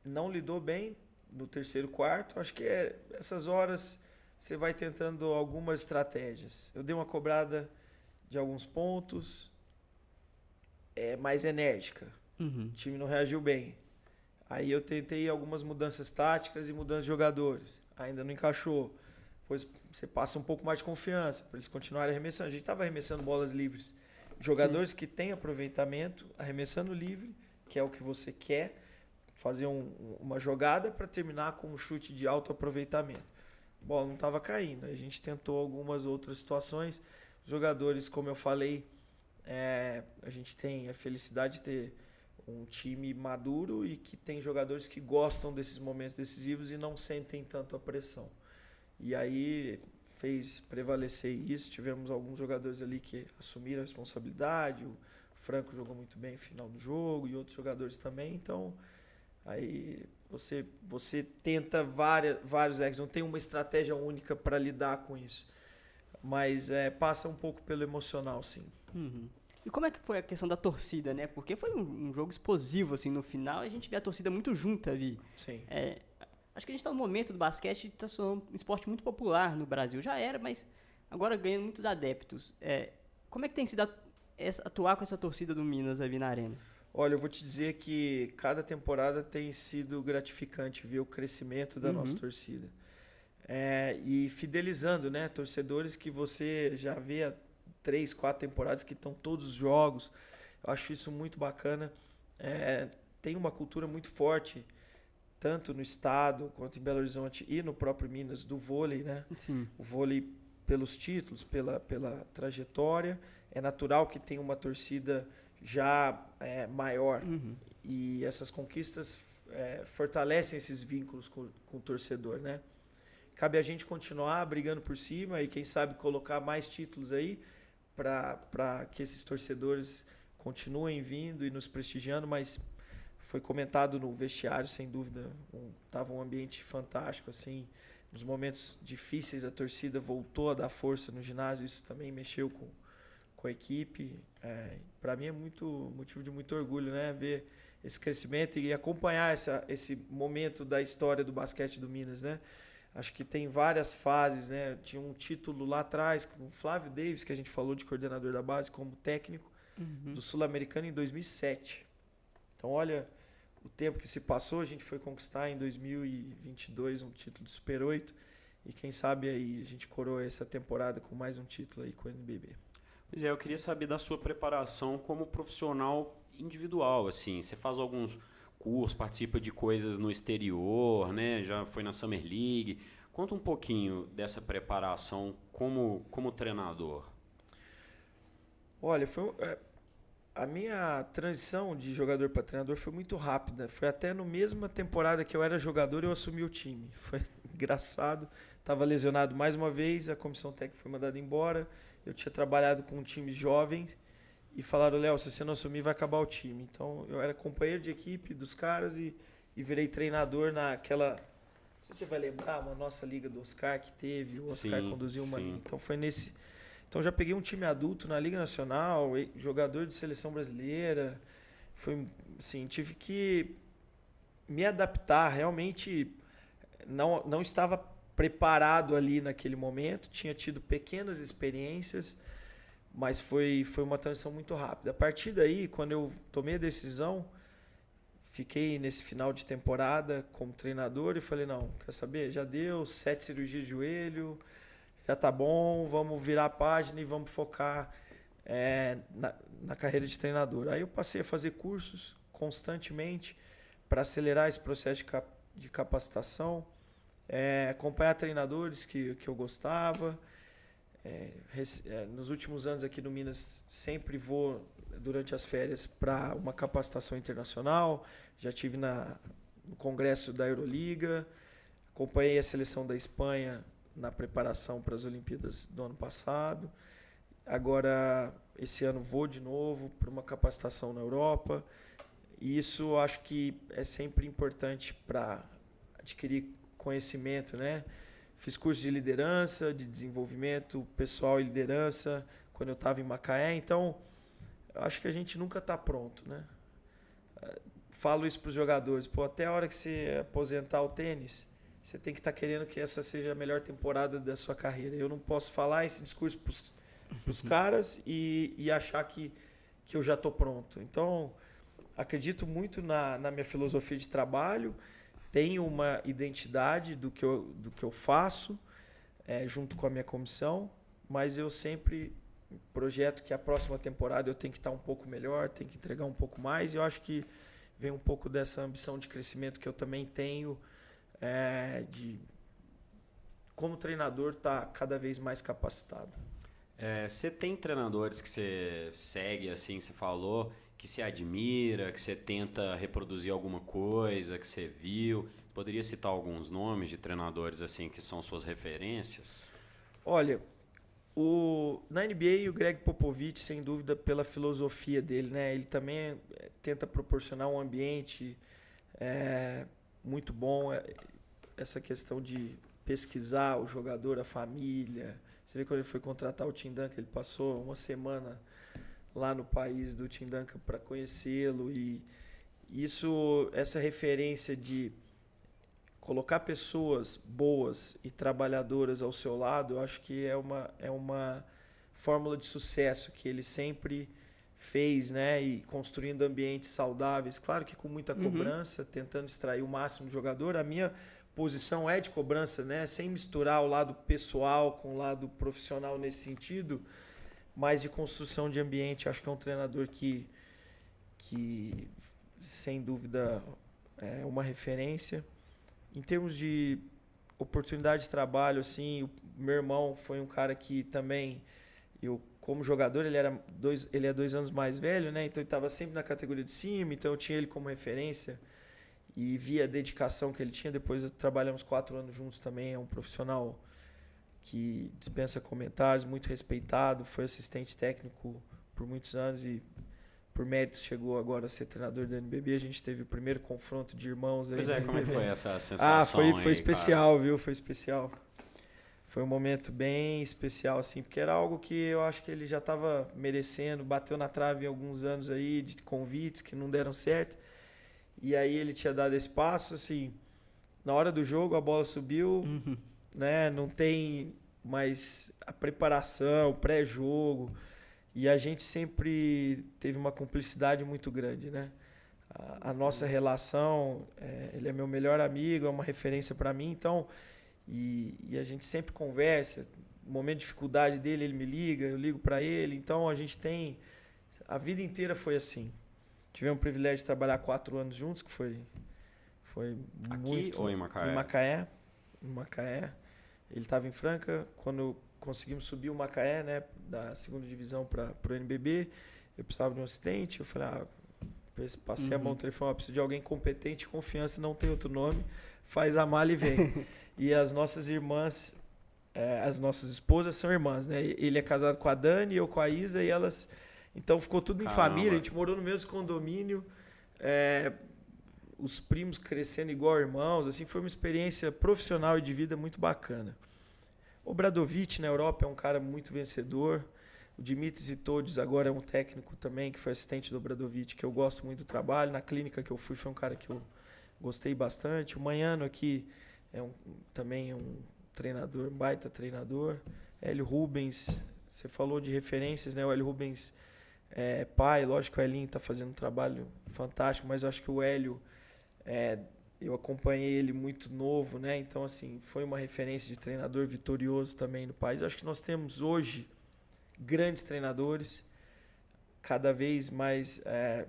não lidou bem no terceiro quarto. Acho que essas horas você vai tentando algumas estratégias. Eu dei uma cobrada de alguns pontos mais enérgica. O time não reagiu bem. Aí eu tentei algumas mudanças táticas e mudanças de jogadores. Ainda não encaixou. Depois você passa um pouco mais de confiança para eles continuarem arremessando. A gente estava arremessando bolas livres. Jogadores que têm aproveitamento, arremessando livre, que é o que você quer, fazer uma jogada para terminar com um chute de alto aproveitamento. A bola não estava caindo. A gente tentou algumas outras situações. Os jogadores, como eu falei, a gente tem a felicidade de ter um time maduro e que tem jogadores que gostam desses momentos decisivos e não sentem tanto a pressão. E aí fez prevalecer isso. Tivemos alguns jogadores ali que assumiram a responsabilidade. O Franco jogou muito bem no final do jogo e outros jogadores também. Então, aí você tenta vários leques. Não tem uma estratégia única para lidar com isso. Mas passa um pouco pelo emocional, sim. E como é que foi a questão da torcida, né? Porque foi um jogo explosivo, assim, no final, e a gente vê a torcida muito junta ali. Sim. Acho que a gente está no momento do basquete, está sendo um esporte muito popular no Brasil. Já era, mas agora ganhando muitos adeptos. Como é que tem sido atuar com essa torcida do Minas ali na arena? Olha, eu vou te dizer que cada temporada tem sido gratificante ver o crescimento da nossa torcida. E fidelizando, né? Torcedores que você já vê há 3, 4 temporadas que estão todos os jogos. Eu acho isso muito bacana. Tem uma cultura muito forte, tanto no estado quanto em Belo Horizonte e no próprio Minas, do vôlei, né? Sim. O vôlei pelos títulos, pela trajetória. É natural que tenha uma torcida já maior. E essas conquistas fortalecem esses vínculos com o torcedor, né? Cabe a gente continuar brigando por cima e quem sabe colocar mais títulos aí para que esses torcedores continuem vindo e nos prestigiando, mas foi comentado no vestiário, sem dúvida, estava um ambiente fantástico, assim, nos momentos difíceis a torcida voltou a dar força no ginásio, isso também mexeu com a equipe. Para mim é motivo de muito orgulho, né, ver esse crescimento e acompanhar esse momento da história do basquete do Minas, né? Acho que tem várias fases, né? Tinha um título lá atrás com o Flávio Davis, que a gente falou de coordenador da base, como técnico do Sul-Americano em 2007. Então, olha o tempo que se passou. A gente foi conquistar em 2022 um título de Super 8 e quem sabe aí a gente coroa essa temporada com mais um título aí com o NBB. Pois eu queria saber da sua preparação como profissional individual, assim. Você faz alguns cursos, participa de coisas no exterior, né? Já foi na Summer League. Conta um pouquinho dessa preparação como treinador. Olha, a minha transição de jogador para treinador foi muito rápida. Foi até na mesma temporada que eu era jogador eu assumi o time. Foi engraçado. Estava lesionado mais uma vez, a comissão técnica foi mandada embora. Eu tinha trabalhado com um time jovem e falaram, Léo, se você não assumir vai acabar o time. Então eu era companheiro de equipe dos caras e virei treinador naquela, não sei se você vai lembrar, uma nossa liga do Oscar que teve, o Oscar conduziu uma liga. Então foi nesse, então já peguei um time adulto na Liga Nacional, jogador de seleção brasileira. Foi assim, tive que me adaptar, realmente não estava preparado ali naquele momento, tinha tido pequenas experiências, mas foi uma transição muito rápida. A partir daí, quando eu tomei a decisão, fiquei nesse final de temporada como treinador e falei, não, quer saber? Já deu 7 cirurgias de joelho, já tá bom, vamos virar a página e vamos focar na carreira de treinador. Aí eu passei a fazer cursos constantemente para acelerar esse processo de capacitação, acompanhar treinadores que eu gostava. Nos últimos anos aqui no Minas, sempre vou, durante as férias, para uma capacitação internacional. Já estive no congresso da Euroliga, acompanhei a seleção da Espanha na preparação para as Olimpíadas do ano passado. Agora, esse ano, vou de novo para uma capacitação na Europa. E isso acho que é sempre importante para adquirir conhecimento, né? Fiz curso de liderança, de desenvolvimento pessoal e liderança quando eu estava em Macaé. Então, acho que a gente nunca está pronto, né? Falo isso para os jogadores. Pô, até a hora que você aposentar o tênis, você tem que estar querendo que essa seja a melhor temporada da sua carreira. Eu não posso falar esse discurso para os caras e achar que eu já estou pronto. Então, acredito muito na minha filosofia de trabalho, tenho uma identidade do que eu faço, junto com a minha comissão, mas eu sempre projeto que a próxima temporada eu tenho que estar um pouco melhor, tenho que entregar um pouco mais, e eu acho que vem um pouco dessa ambição de crescimento que eu também tenho, de como treinador estar cada vez mais capacitado. Você tem treinadores que você segue, assim, você falou, que você admira, que você tenta reproduzir alguma coisa, que você viu? Poderia citar alguns nomes de treinadores assim que são suas referências? Olha, na NBA o Greg Popovich, sem dúvida, pela filosofia dele, né? Ele também tenta proporcionar um ambiente muito bom, essa questão de pesquisar o jogador, a família. Você vê quando ele foi contratar o Tim Duncan, ele passou uma semana lá no país do Tim Duncan para conhecê-lo, e essa referência de colocar pessoas boas e trabalhadoras ao seu lado, eu acho que é uma fórmula de sucesso que ele sempre fez, né? E construindo ambientes saudáveis, claro que com muita cobrança, tentando extrair o máximo do jogador. A minha posição é de cobrança, né? Sem misturar o lado pessoal com o lado profissional nesse sentido, mas de construção de ambiente. Acho que é um treinador que sem dúvida é uma referência. Em termos de oportunidade de trabalho, assim, o meu irmão foi um cara que também, como jogador, ele é 2 anos mais velho, né? Então ele estava sempre na categoria de cima, então eu tinha ele como referência e via a dedicação que ele tinha. Depois trabalhamos 4 anos juntos também, é um profissional que dispensa comentários, muito respeitado, foi assistente técnico por muitos anos e por méritos chegou agora a ser treinador da NBB. A gente teve o primeiro confronto de irmãos aí. Pois como é que foi essa sensação? Foi especial, cara. Viu? Foi especial. Foi um momento bem especial, assim, porque era algo que eu acho que ele já estava merecendo, bateu na trave em alguns anos aí de convites que não deram certo. E aí ele tinha dado esse passo, assim, na hora do jogo a bola subiu, né? Não tem mais a preparação, o pré-jogo, e a gente sempre teve uma cumplicidade muito grande, né? A nossa relação, ele é meu melhor amigo, é uma referência para mim, então, e a gente sempre conversa. No momento de dificuldade dele, ele me liga, eu ligo para ele, então a gente tem, a vida inteira foi assim. Tivemos o privilégio de trabalhar 4 anos juntos, que foi aqui muito... ou em Macaé? Em Macaé. Ele estava em Franca. Quando conseguimos subir o Macaé, né, da 2ª divisão para o NBB, eu precisava de um assistente. Eu falei, passei a mão no telefone, preciso de alguém competente, confiança, não tem outro nome, faz a mala e vem. E as nossas irmãs, as nossas esposas são irmãs, né? Ele é casado com a Dani, eu com a Isa, e elas... Então ficou tudo em família, a gente morou no mesmo condomínio, os primos crescendo igual irmãos, assim, foi uma experiência profissional e de vida muito bacana. O Obradovic na Europa é um cara muito vencedor, o Dimitris Itodes agora é um técnico também, que foi assistente do Obradovic, que eu gosto muito do trabalho, na clínica que eu fui foi um cara que eu gostei bastante. O Manhano aqui também é um treinador, um baita treinador. Hélio Rubens, você falou de referências, né? O Hélio Rubens é pai, lógico que o Elinho está fazendo um trabalho fantástico, mas eu acho que o Hélio, eu acompanhei ele muito novo, né? Então, assim, foi uma referência de treinador vitorioso também no país. Eu acho que nós temos hoje grandes treinadores, cada vez mais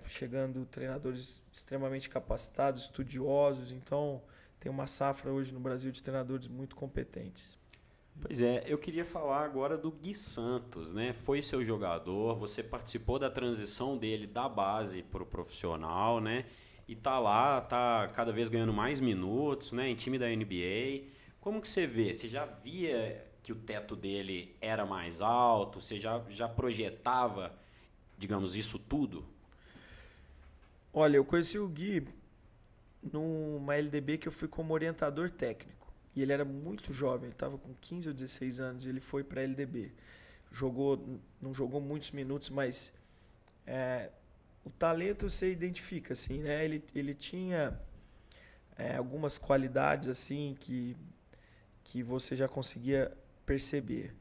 chegando treinadores extremamente capacitados, estudiosos. Então, tem uma safra hoje no Brasil de treinadores muito competentes. Pois é, eu queria falar agora do Gui Santos, né? Foi seu jogador, você participou da transição dele da base para o profissional, né? E tá lá, tá cada vez ganhando mais minutos, né? Em time da NBA. Como que você vê? Você já via que o teto dele era mais alto? Você já projetava, digamos, isso tudo? Olha, eu conheci o Gui numa LDB que eu fui como orientador técnico. E ele era muito jovem, ele estava com 15 ou 16 anos, ele foi para a LDB. Não jogou muitos minutos, mas o talento você identifica, assim, né? Ele tinha algumas qualidades assim que você já conseguia perceber.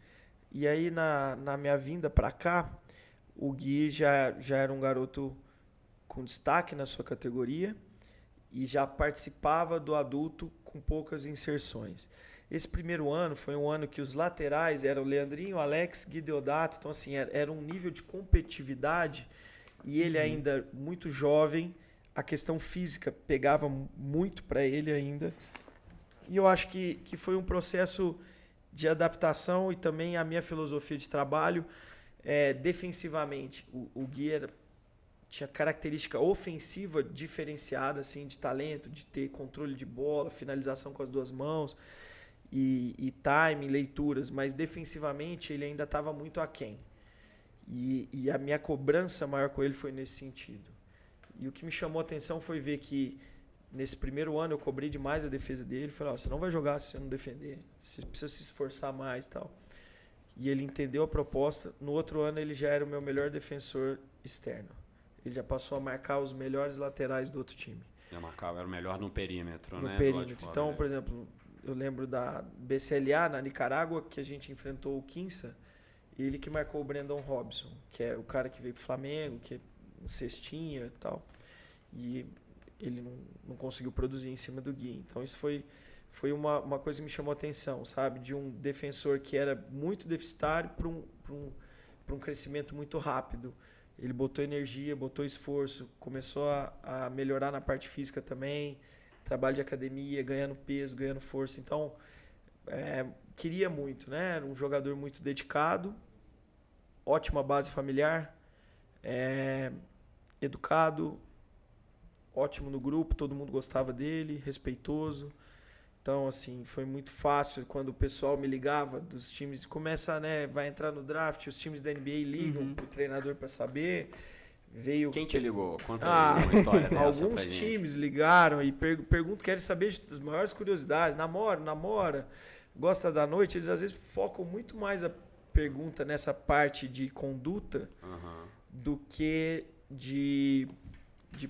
E aí na minha vinda para cá, o Gui já era um garoto com destaque na sua categoria e já participava do adulto com poucas inserções. Esse primeiro ano foi um ano que os laterais eram Leandrinho, Alex, Gui Deodato, então assim, era um nível de competitividade e ele ainda muito jovem, a questão física pegava muito para ele ainda. E eu acho que foi um processo de adaptação e também a minha filosofia de trabalho defensivamente. O Gui tinha característica ofensiva diferenciada, assim, de talento, de ter controle de bola, finalização com as duas mãos e timing, leituras, mas defensivamente ele ainda estava muito aquém. E a minha cobrança maior com ele foi nesse sentido. E o que me chamou a atenção foi ver que nesse primeiro ano eu cobrei demais a defesa dele. Falei, você não vai jogar se você não defender, você precisa se esforçar mais e tal. E ele entendeu a proposta. No outro ano ele já era o meu melhor defensor externo. Ele já passou a marcar os melhores laterais do outro time. Já marcava, era o melhor no perímetro, né? No perímetro. Então, por exemplo, eu lembro da BCLA na Nicarágua, que a gente enfrentou o Quinça, ele que marcou o Brandon Robson, que é o cara que veio pro Flamengo, que é um cestinha e tal. E ele não conseguiu produzir em cima do Gui. Então, isso foi uma coisa que me chamou a atenção, sabe? De um defensor que era muito deficitário para um crescimento muito rápido. Ele botou energia, botou esforço, começou a melhorar na parte física também, trabalho de academia, ganhando peso, ganhando força. Então, queria muito, né? Era um jogador muito dedicado, ótima base familiar, educado, ótimo no grupo, todo mundo gostava dele, respeitoso. Então, assim, foi muito fácil quando o pessoal me ligava dos times, vai entrar no draft, os times da NBA ligam pro treinador para saber. Quem te ligou? Conta aí uma história dessa alguns pra gente. times ligaram e querem saber das maiores curiosidades. Namora, gosta da noite. Eles às vezes focam muito mais a pergunta nessa parte de conduta do que de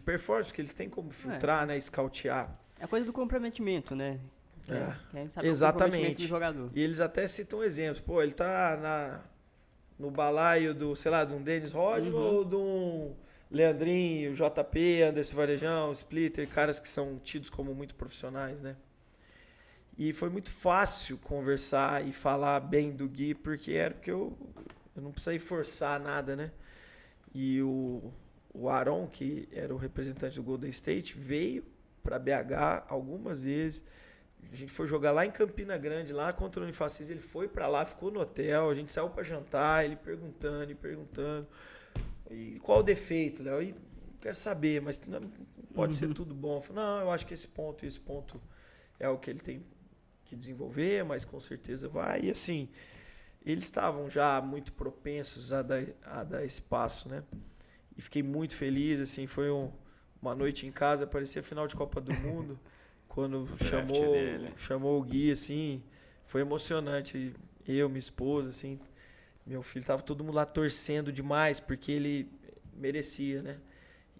performance, porque eles têm como filtrar, né, scoutear. É a coisa do comprometimento, né? Exatamente. Do jogador. E eles até citam exemplos. Pô, ele tá no balaio de um Dennis Rodman ou de um Leandrinho, JP, Anderson Varejão, Splitter, caras que são tidos como muito profissionais, né? E foi muito fácil conversar e falar bem do Gui, porque eu não precisei forçar nada, né? E o Aaron, que era o representante do Golden State, veio para BH algumas vezes. A gente foi jogar lá em Campina Grande, lá contra o Unifacis. Ele foi para lá, ficou no hotel. A gente saiu para jantar, ele perguntando. E qual o defeito, Léo? E quero saber, mas não pode ser tudo bom. Eu falei, não, eu acho que esse ponto é o que ele tem que desenvolver, mas com certeza vai. E assim, eles estavam já muito propensos a dar espaço, né? E fiquei muito feliz, assim, foi uma noite em casa, parecia final de Copa do Mundo, quando chamou o Gui, assim, foi emocionante. Eu, minha esposa, assim, meu filho, tava todo mundo lá torcendo demais, porque ele merecia, né?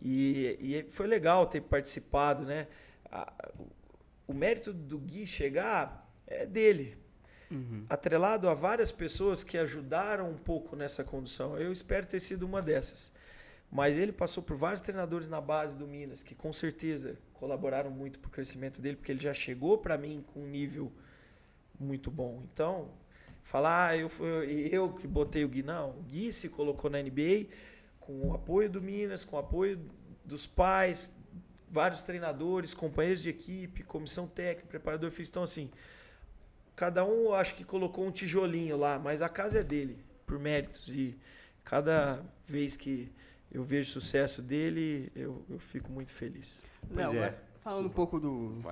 E foi legal ter participado, né? O mérito do Gui chegar é dele. atrelado a várias pessoas que ajudaram um pouco nessa condução. Eu espero ter sido uma dessas. Mas ele passou por vários treinadores na base do Minas, que com certeza colaboraram muito para o crescimento dele, porque ele já chegou para mim com um nível muito bom. Então, falar, eu que botei o Gui, não. O Gui se colocou na NBA com o apoio do Minas, com o apoio dos pais, vários treinadores, companheiros de equipe, comissão técnica, preparador físico. Então, assim, cada um acho que colocou um tijolinho lá, mas a casa é dele, por méritos. E cada vez que eu vejo o sucesso dele, eu fico muito feliz. Pois Léo, é. falando um pouco do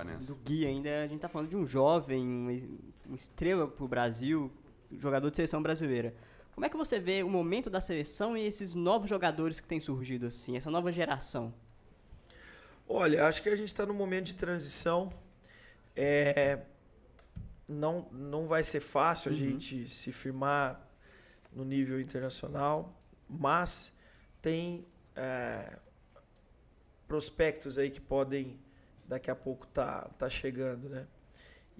Gui ainda, a gente tá falando de um jovem, uma estrela pro Brasil, jogador de seleção brasileira. Como é que você vê o momento da seleção e esses novos jogadores que têm surgido assim, essa nova geração? Olha, acho que a gente está num momento de transição. Não vai ser fácil a gente se firmar no nível internacional, mas tem prospectos aí que podem daqui a pouco tá chegando, né?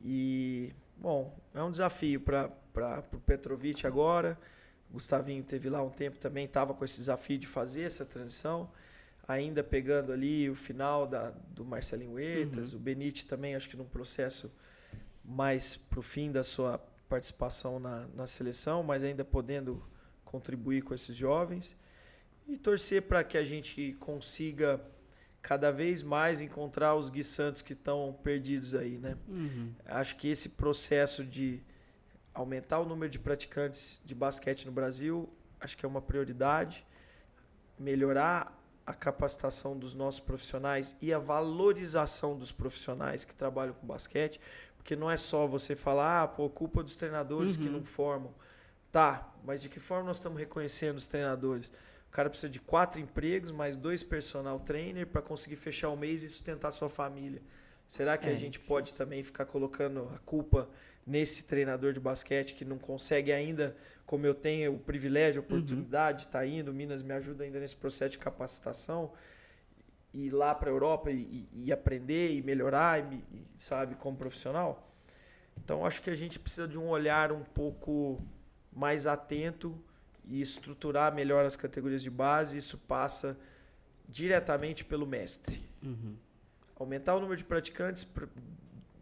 E, bom, é um desafio para o Petrovic agora. O Gustavinho teve lá um tempo também, estava com esse desafio de fazer essa transição, ainda pegando ali o final do Marcelinho Huertas, o Benite também, acho que num processo mais para o fim da sua participação na seleção, mas ainda podendo contribuir com esses jovens. E torcer para que a gente consiga cada vez mais encontrar os Gui Santos que estão perdidos aí, né? Acho que esse processo de aumentar o número de praticantes de basquete no Brasil, acho que é uma prioridade. Melhorar a capacitação dos nossos profissionais e a valorização dos profissionais que trabalham com basquete, porque não é só você falar, culpa dos treinadores que não formam. Tá, mas de que forma nós estamos reconhecendo os treinadores? O cara precisa de 4 empregos, mais 2 personal trainer para conseguir fechar o mês e sustentar sua família. Será que a gente pode também ficar colocando a culpa nesse treinador de basquete que não consegue ainda, como eu tenho o privilégio, a oportunidade de estar indo, o Minas me ajuda ainda nesse processo de capacitação, ir lá para a Europa e aprender e melhorar, sabe, como profissional? Então, acho que a gente precisa de um olhar um pouco mais atento e estruturar melhor as categorias de base. Isso passa diretamente pelo mestre. Aumentar o número de praticantes,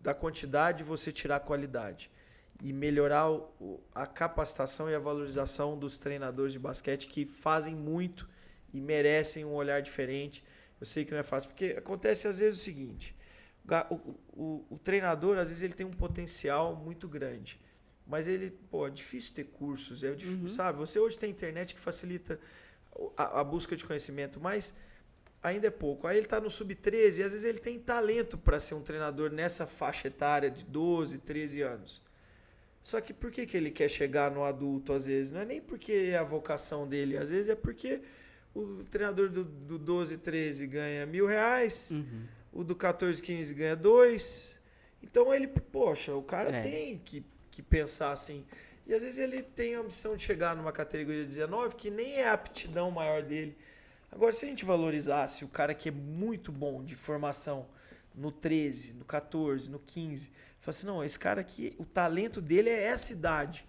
da quantidade você tirar a qualidade. E melhorar a capacitação e a valorização dos treinadores de basquete que fazem muito e merecem um olhar diferente. Eu sei que não é fácil, porque acontece às vezes o seguinte, o treinador, às vezes ele tem um potencial muito grande, mas ele, é difícil ter cursos, é difícil, sabe? Você hoje tem internet que facilita a busca de conhecimento, mas ainda é pouco. Aí ele está no sub-13 e às vezes ele tem talento para ser um treinador nessa faixa etária de 12, 13 anos. Só que por que ele quer chegar no adulto às vezes? Não é nem porque é a vocação dele, às vezes é porque o treinador do 12, 13 ganha R$1.000, o do 14, 15 ganha 2. Então ele, o cara tem que pensar assim. E às vezes ele tem a ambição de chegar numa categoria 19 que nem é a aptidão maior dele. Agora, se a gente valorizasse o cara que é muito bom de formação no 13, no 14, no 15, fala assim, não, esse cara aqui, o talento dele é essa idade.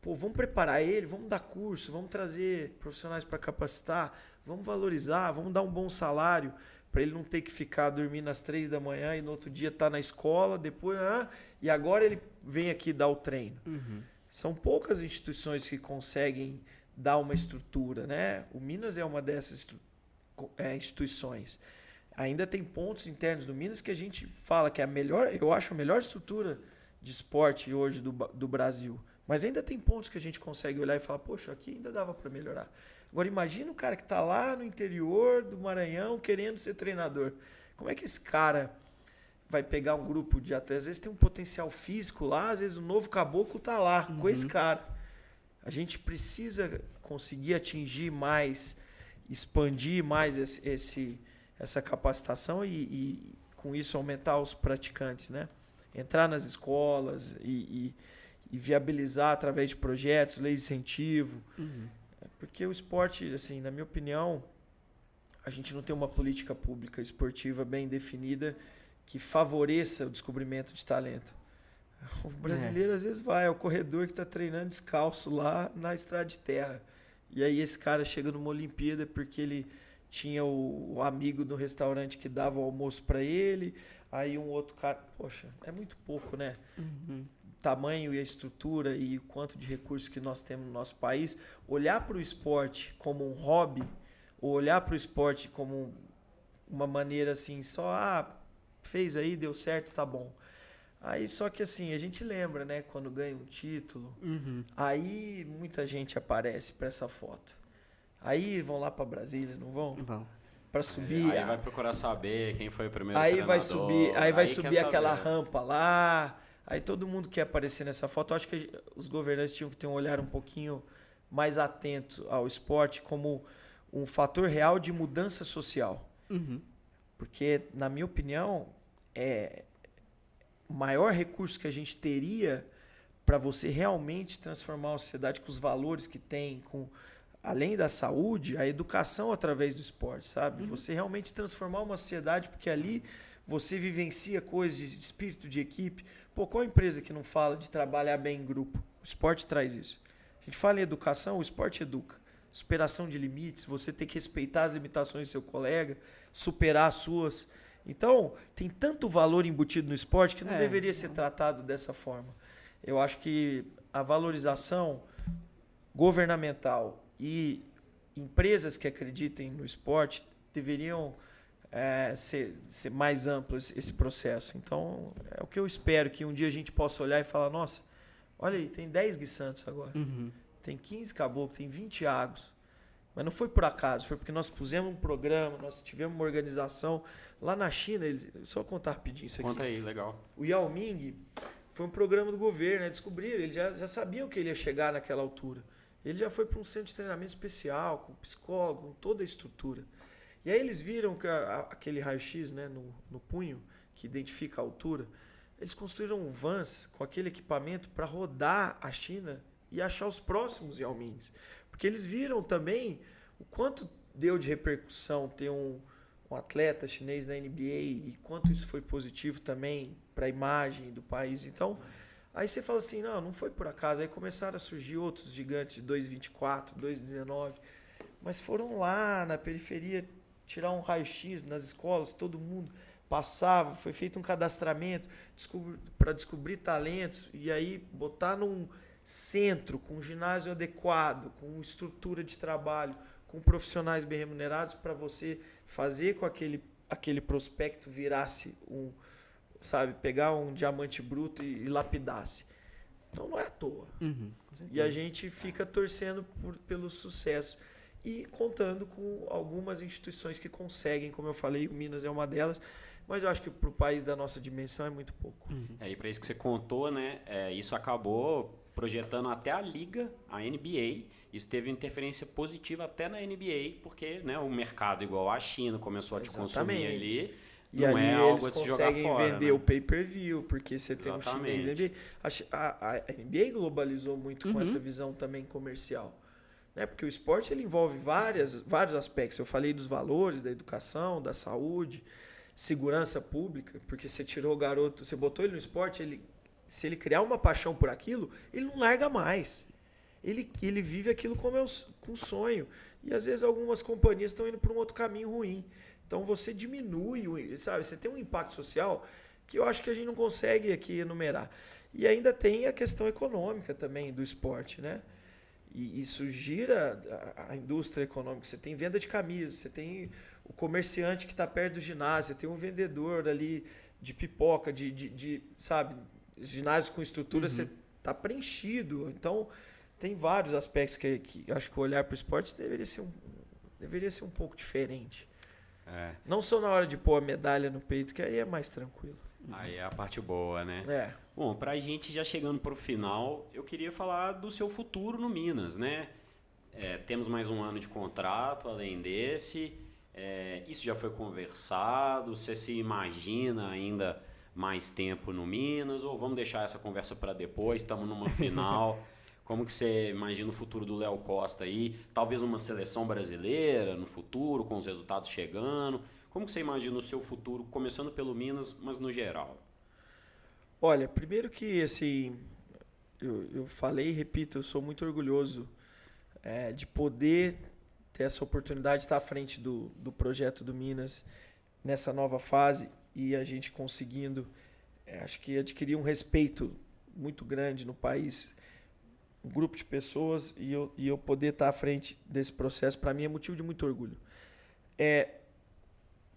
Vamos preparar ele, vamos dar curso, vamos trazer profissionais para capacitar, vamos valorizar, vamos dar um bom salário para ele não ter que ficar dormindo às 3 da manhã e no outro dia tá na escola, depois, e agora ele vem aqui dar o treino. São poucas instituições que conseguem dar uma estrutura, né? O Minas é uma dessas instituições. Ainda tem pontos internos do Minas que a gente fala que é a melhor, eu acho a melhor estrutura de esporte hoje do Brasil. Mas ainda tem pontos que a gente consegue olhar e falar, poxa, aqui ainda dava para melhorar. Agora imagina o cara que está lá no interior do Maranhão querendo ser treinador. Como é que esse cara vai pegar um grupo de atletas? Às vezes tem um potencial físico lá, às vezes o novo caboclo está lá com esse cara. A gente precisa conseguir atingir mais, expandir mais essa capacitação e com isso aumentar os praticantes, né? Entrar nas escolas e viabilizar através de projetos, leis de incentivo. Porque o esporte, assim, na minha opinião, a gente não tem uma política pública esportiva bem definida que favoreça o descobrimento de talento. O brasileiro às vezes vai, é o corredor que está treinando descalço lá na estrada de terra. E aí esse cara chega numa Olimpíada porque ele tinha o amigo no restaurante que dava o almoço para ele, aí um outro cara... Poxa, é muito pouco, né? Uhum. O tamanho e a estrutura e o quanto de recursos que nós temos no nosso país. Olhar para o esporte como um hobby, ou olhar para o esporte como uma maneira assim, só, fez aí, deu certo, tá bom. Aí só que assim, a gente lembra, né, quando ganha um título, aí muita gente aparece para essa foto. Aí vão lá para Brasília, não vão? Bom. Para subir. Aí vai procurar saber quem foi o primeiro Aí treinador. vai subir quer aquela saber. rampa lá. Aí todo mundo quer aparecer nessa foto. Eu acho que os governantes tinham que ter um olhar um pouquinho mais atento ao esporte como um fator real de mudança social. Uhum. Porque, na minha opinião, o maior recurso que a gente teria para você realmente transformar a sociedade com os valores que tem, além da saúde, a educação através do esporte, sabe? Você realmente transformar uma sociedade, porque ali você vivencia coisas de espírito de equipe. Pô, qual empresa que não fala de trabalhar bem em grupo? O esporte traz isso. A gente fala em educação, o esporte educa. Superação de limites, você tem que respeitar as limitações do seu colega, superar as suas. Então, tem tanto valor embutido no esporte que não deveria ser tratado dessa forma. Eu acho que a valorização governamental e empresas que acreditem no esporte deveriam ser mais amplos esse processo. Então, é o que eu espero, que um dia a gente possa olhar e falar, nossa, olha aí, tem 10 Gui Santos agora. Uhum. Tem 15 caboclos, tem 20 Agos. Mas não foi por acaso, foi porque nós pusemos um programa, nós tivemos uma organização. Lá na China, só contar rapidinho isso aqui. Conta aí, legal. O Yao Ming foi um programa do governo, descobriram, eles já sabiam que ele ia chegar naquela altura. Ele já foi para um centro de treinamento especial, com psicólogo, com toda a estrutura. E aí eles viram que aquele raio-x, né, no punho, que identifica a altura, eles construíram vans com aquele equipamento para rodar a China e achar os próximos Yao Mings. Porque eles viram também o quanto deu de repercussão ter um atleta chinês na NBA e quanto isso foi positivo também para a imagem do país. Então, aí você fala assim, não foi por acaso. Aí começaram a surgir outros gigantes de 2,24, 2,19, mas foram lá na periferia tirar um raio-x nas escolas, todo mundo passava, foi feito um cadastramento para descobrir talentos e aí botar num centro, com ginásio adequado, com estrutura de trabalho, com profissionais bem remunerados para você fazer com aquele prospecto virasse pegar um diamante bruto e lapidasse. Então não é à toa. E a gente fica torcendo pelo sucesso e contando com algumas instituições que conseguem, como eu falei, o Minas é uma delas, mas eu acho que para o país da nossa dimensão é muito pouco. E para isso que você contou, né, isso acabou projetando até a liga, a NBA. Isso teve interferência positiva até na NBA, porque, né, o mercado igual a China começou a te consumir ali. E não ali é algo eles de se jogar conseguem fora, vender né? o pay-per-view, porque você tem um Exatamente. chinês NBA. A NBA globalizou muito com essa visão também comercial. Né? Porque o esporte ele envolve vários aspectos. Eu falei dos valores, da educação, da saúde, segurança pública, porque você tirou o garoto, você botou ele no esporte, se ele criar uma paixão por aquilo, ele não larga mais. Ele vive aquilo como um sonho. E às vezes algumas companhias estão indo para um outro caminho ruim. Então você diminui, sabe? Você tem um impacto social que eu acho que a gente não consegue aqui enumerar. E ainda tem a questão econômica também do esporte, né? E isso gira a indústria econômica. Você tem venda de camisas, você tem o comerciante que está perto do ginásio, você tem um vendedor ali de pipoca, sabe? Ginásios com estrutura, você está preenchido. Então, tem vários aspectos que acho que o olhar para o esporte deveria ser um pouco diferente. Não só na hora de pôr a medalha no peito, que aí é mais tranquilo. Aí é a parte boa, né? Bom, pra gente já chegando pro final, eu queria falar do seu futuro no Minas, né? Temos mais um ano de contrato, além desse. Isso já foi conversado? Você se imagina ainda mais tempo no Minas? Ou vamos deixar essa conversa para depois? Estamos numa final. Como que você imagina o futuro do Léo Costa aí? Talvez uma seleção brasileira no futuro, com os resultados chegando. Como que você imagina o seu futuro, começando pelo Minas, mas no geral? Olha, primeiro que, assim, eu falei e repito, eu sou muito orgulhoso de poder ter essa oportunidade de estar à frente do projeto do Minas nessa nova fase e a gente conseguindo, acho que adquirir um respeito muito grande no país, um grupo de pessoas e eu poder estar à frente desse processo, para mim é motivo de muito orgulho.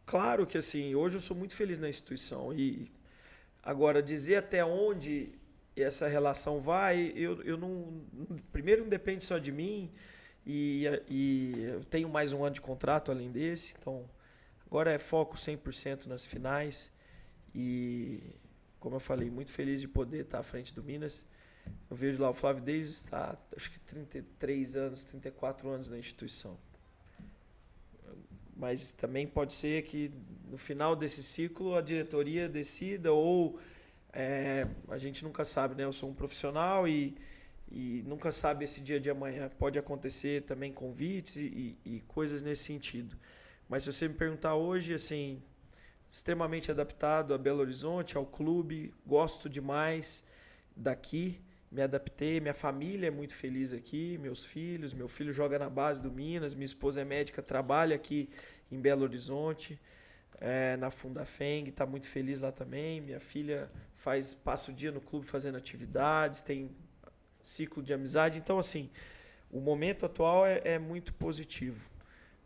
Claro que, assim, hoje eu sou muito feliz na instituição e agora dizer até onde essa relação vai, eu não, primeiro não depende só de mim e eu tenho mais um ano de contrato além desse, então agora é foco 100% nas finais e, como eu falei, muito feliz de poder estar à frente do Minas. Eu vejo lá o Flávio Davis está, acho que 33 anos, 34 anos na instituição. Mas também pode ser que no final desse ciclo a diretoria decida ou a gente nunca sabe, né? Eu sou um profissional e nunca sabe esse dia de amanhã. Pode acontecer também convites e coisas nesse sentido. Mas se você me perguntar hoje, assim, extremamente adaptado a Belo Horizonte, ao clube, gosto demais daqui, me adaptei, minha família é muito feliz aqui, meus filhos, meu filho joga na base do Minas, minha esposa é médica, trabalha aqui em Belo Horizonte, na Fundafeng, está muito feliz lá também, minha filha passa o dia no clube fazendo atividades, tem ciclo de amizade, então assim, o momento atual é muito positivo.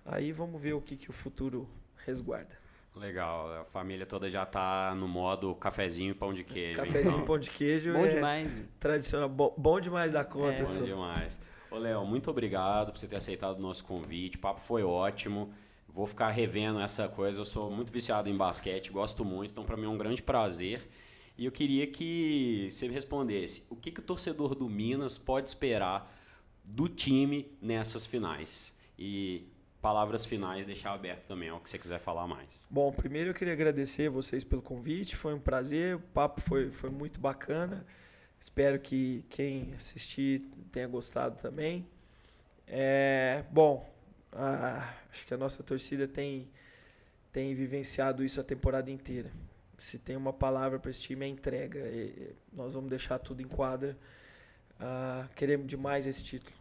Aí vamos ver o que o futuro resguarda. Legal, a família toda já tá no modo cafezinho e pão de queijo. Cafezinho então. e pão de queijo Bom demais. Tradicional, bom demais da conta. Bom demais. Ô, Léo, muito obrigado por você ter aceitado o nosso convite, o papo foi ótimo. Vou ficar revendo essa coisa, eu sou muito viciado em basquete, gosto muito, então para mim é um grande prazer. E eu queria que você me respondesse, o que o torcedor do Minas pode esperar do time nessas finais? E palavras finais, deixar aberto também, o que você quiser falar mais. Bom, primeiro eu queria agradecer vocês pelo convite, foi um prazer, o papo foi muito bacana. Espero que quem assistir tenha gostado também. Acho que a nossa torcida tem vivenciado isso a temporada inteira. Se tem uma palavra para esse time é entrega. Nós vamos deixar tudo em quadra. Queremos demais esse título.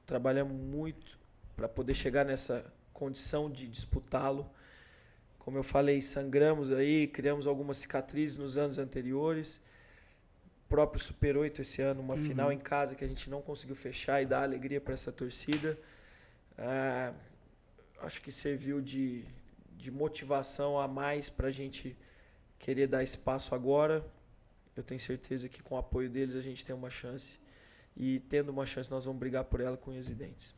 Trabalhamos muito para poder chegar nessa condição de disputá-lo. Como eu falei, sangramos aí, criamos algumas cicatrizes nos anos anteriores. O próprio Super 8 esse ano, uma final em casa que a gente não conseguiu fechar e dar alegria para essa torcida. Acho que serviu de motivação a mais para a gente querer dar espaço agora. Eu tenho certeza que com o apoio deles a gente tem uma chance. E tendo uma chance nós vamos brigar por ela com unhas e dentes.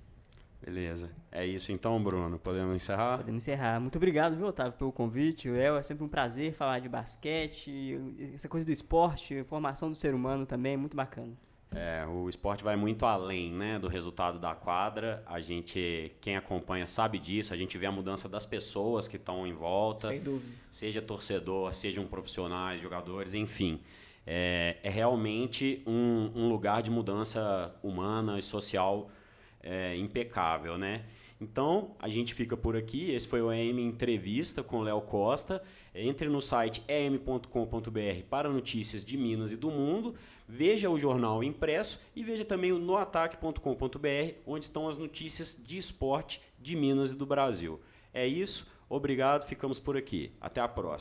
Beleza. É isso então, Bruno. Podemos encerrar? Podemos encerrar. Muito obrigado, viu, Otávio, pelo convite. É sempre um prazer falar de basquete, essa coisa do esporte, formação do ser humano também, é muito bacana. O esporte vai muito além, né, do resultado da quadra. Quem acompanha sabe disso. A gente vê a mudança das pessoas que estão em volta. Sem dúvida. Seja torcedor, sejam profissionais, jogadores, enfim. É realmente um lugar de mudança humana e social impecável, né? Então, a gente fica por aqui. Esse foi o EM Entrevista com o Léo Costa. Entre no site em.com.br para notícias de Minas e do mundo. Veja o jornal impresso e veja também o noataque.com.br, onde estão as notícias de esporte de Minas e do Brasil. É isso. Obrigado. Ficamos por aqui. Até a próxima.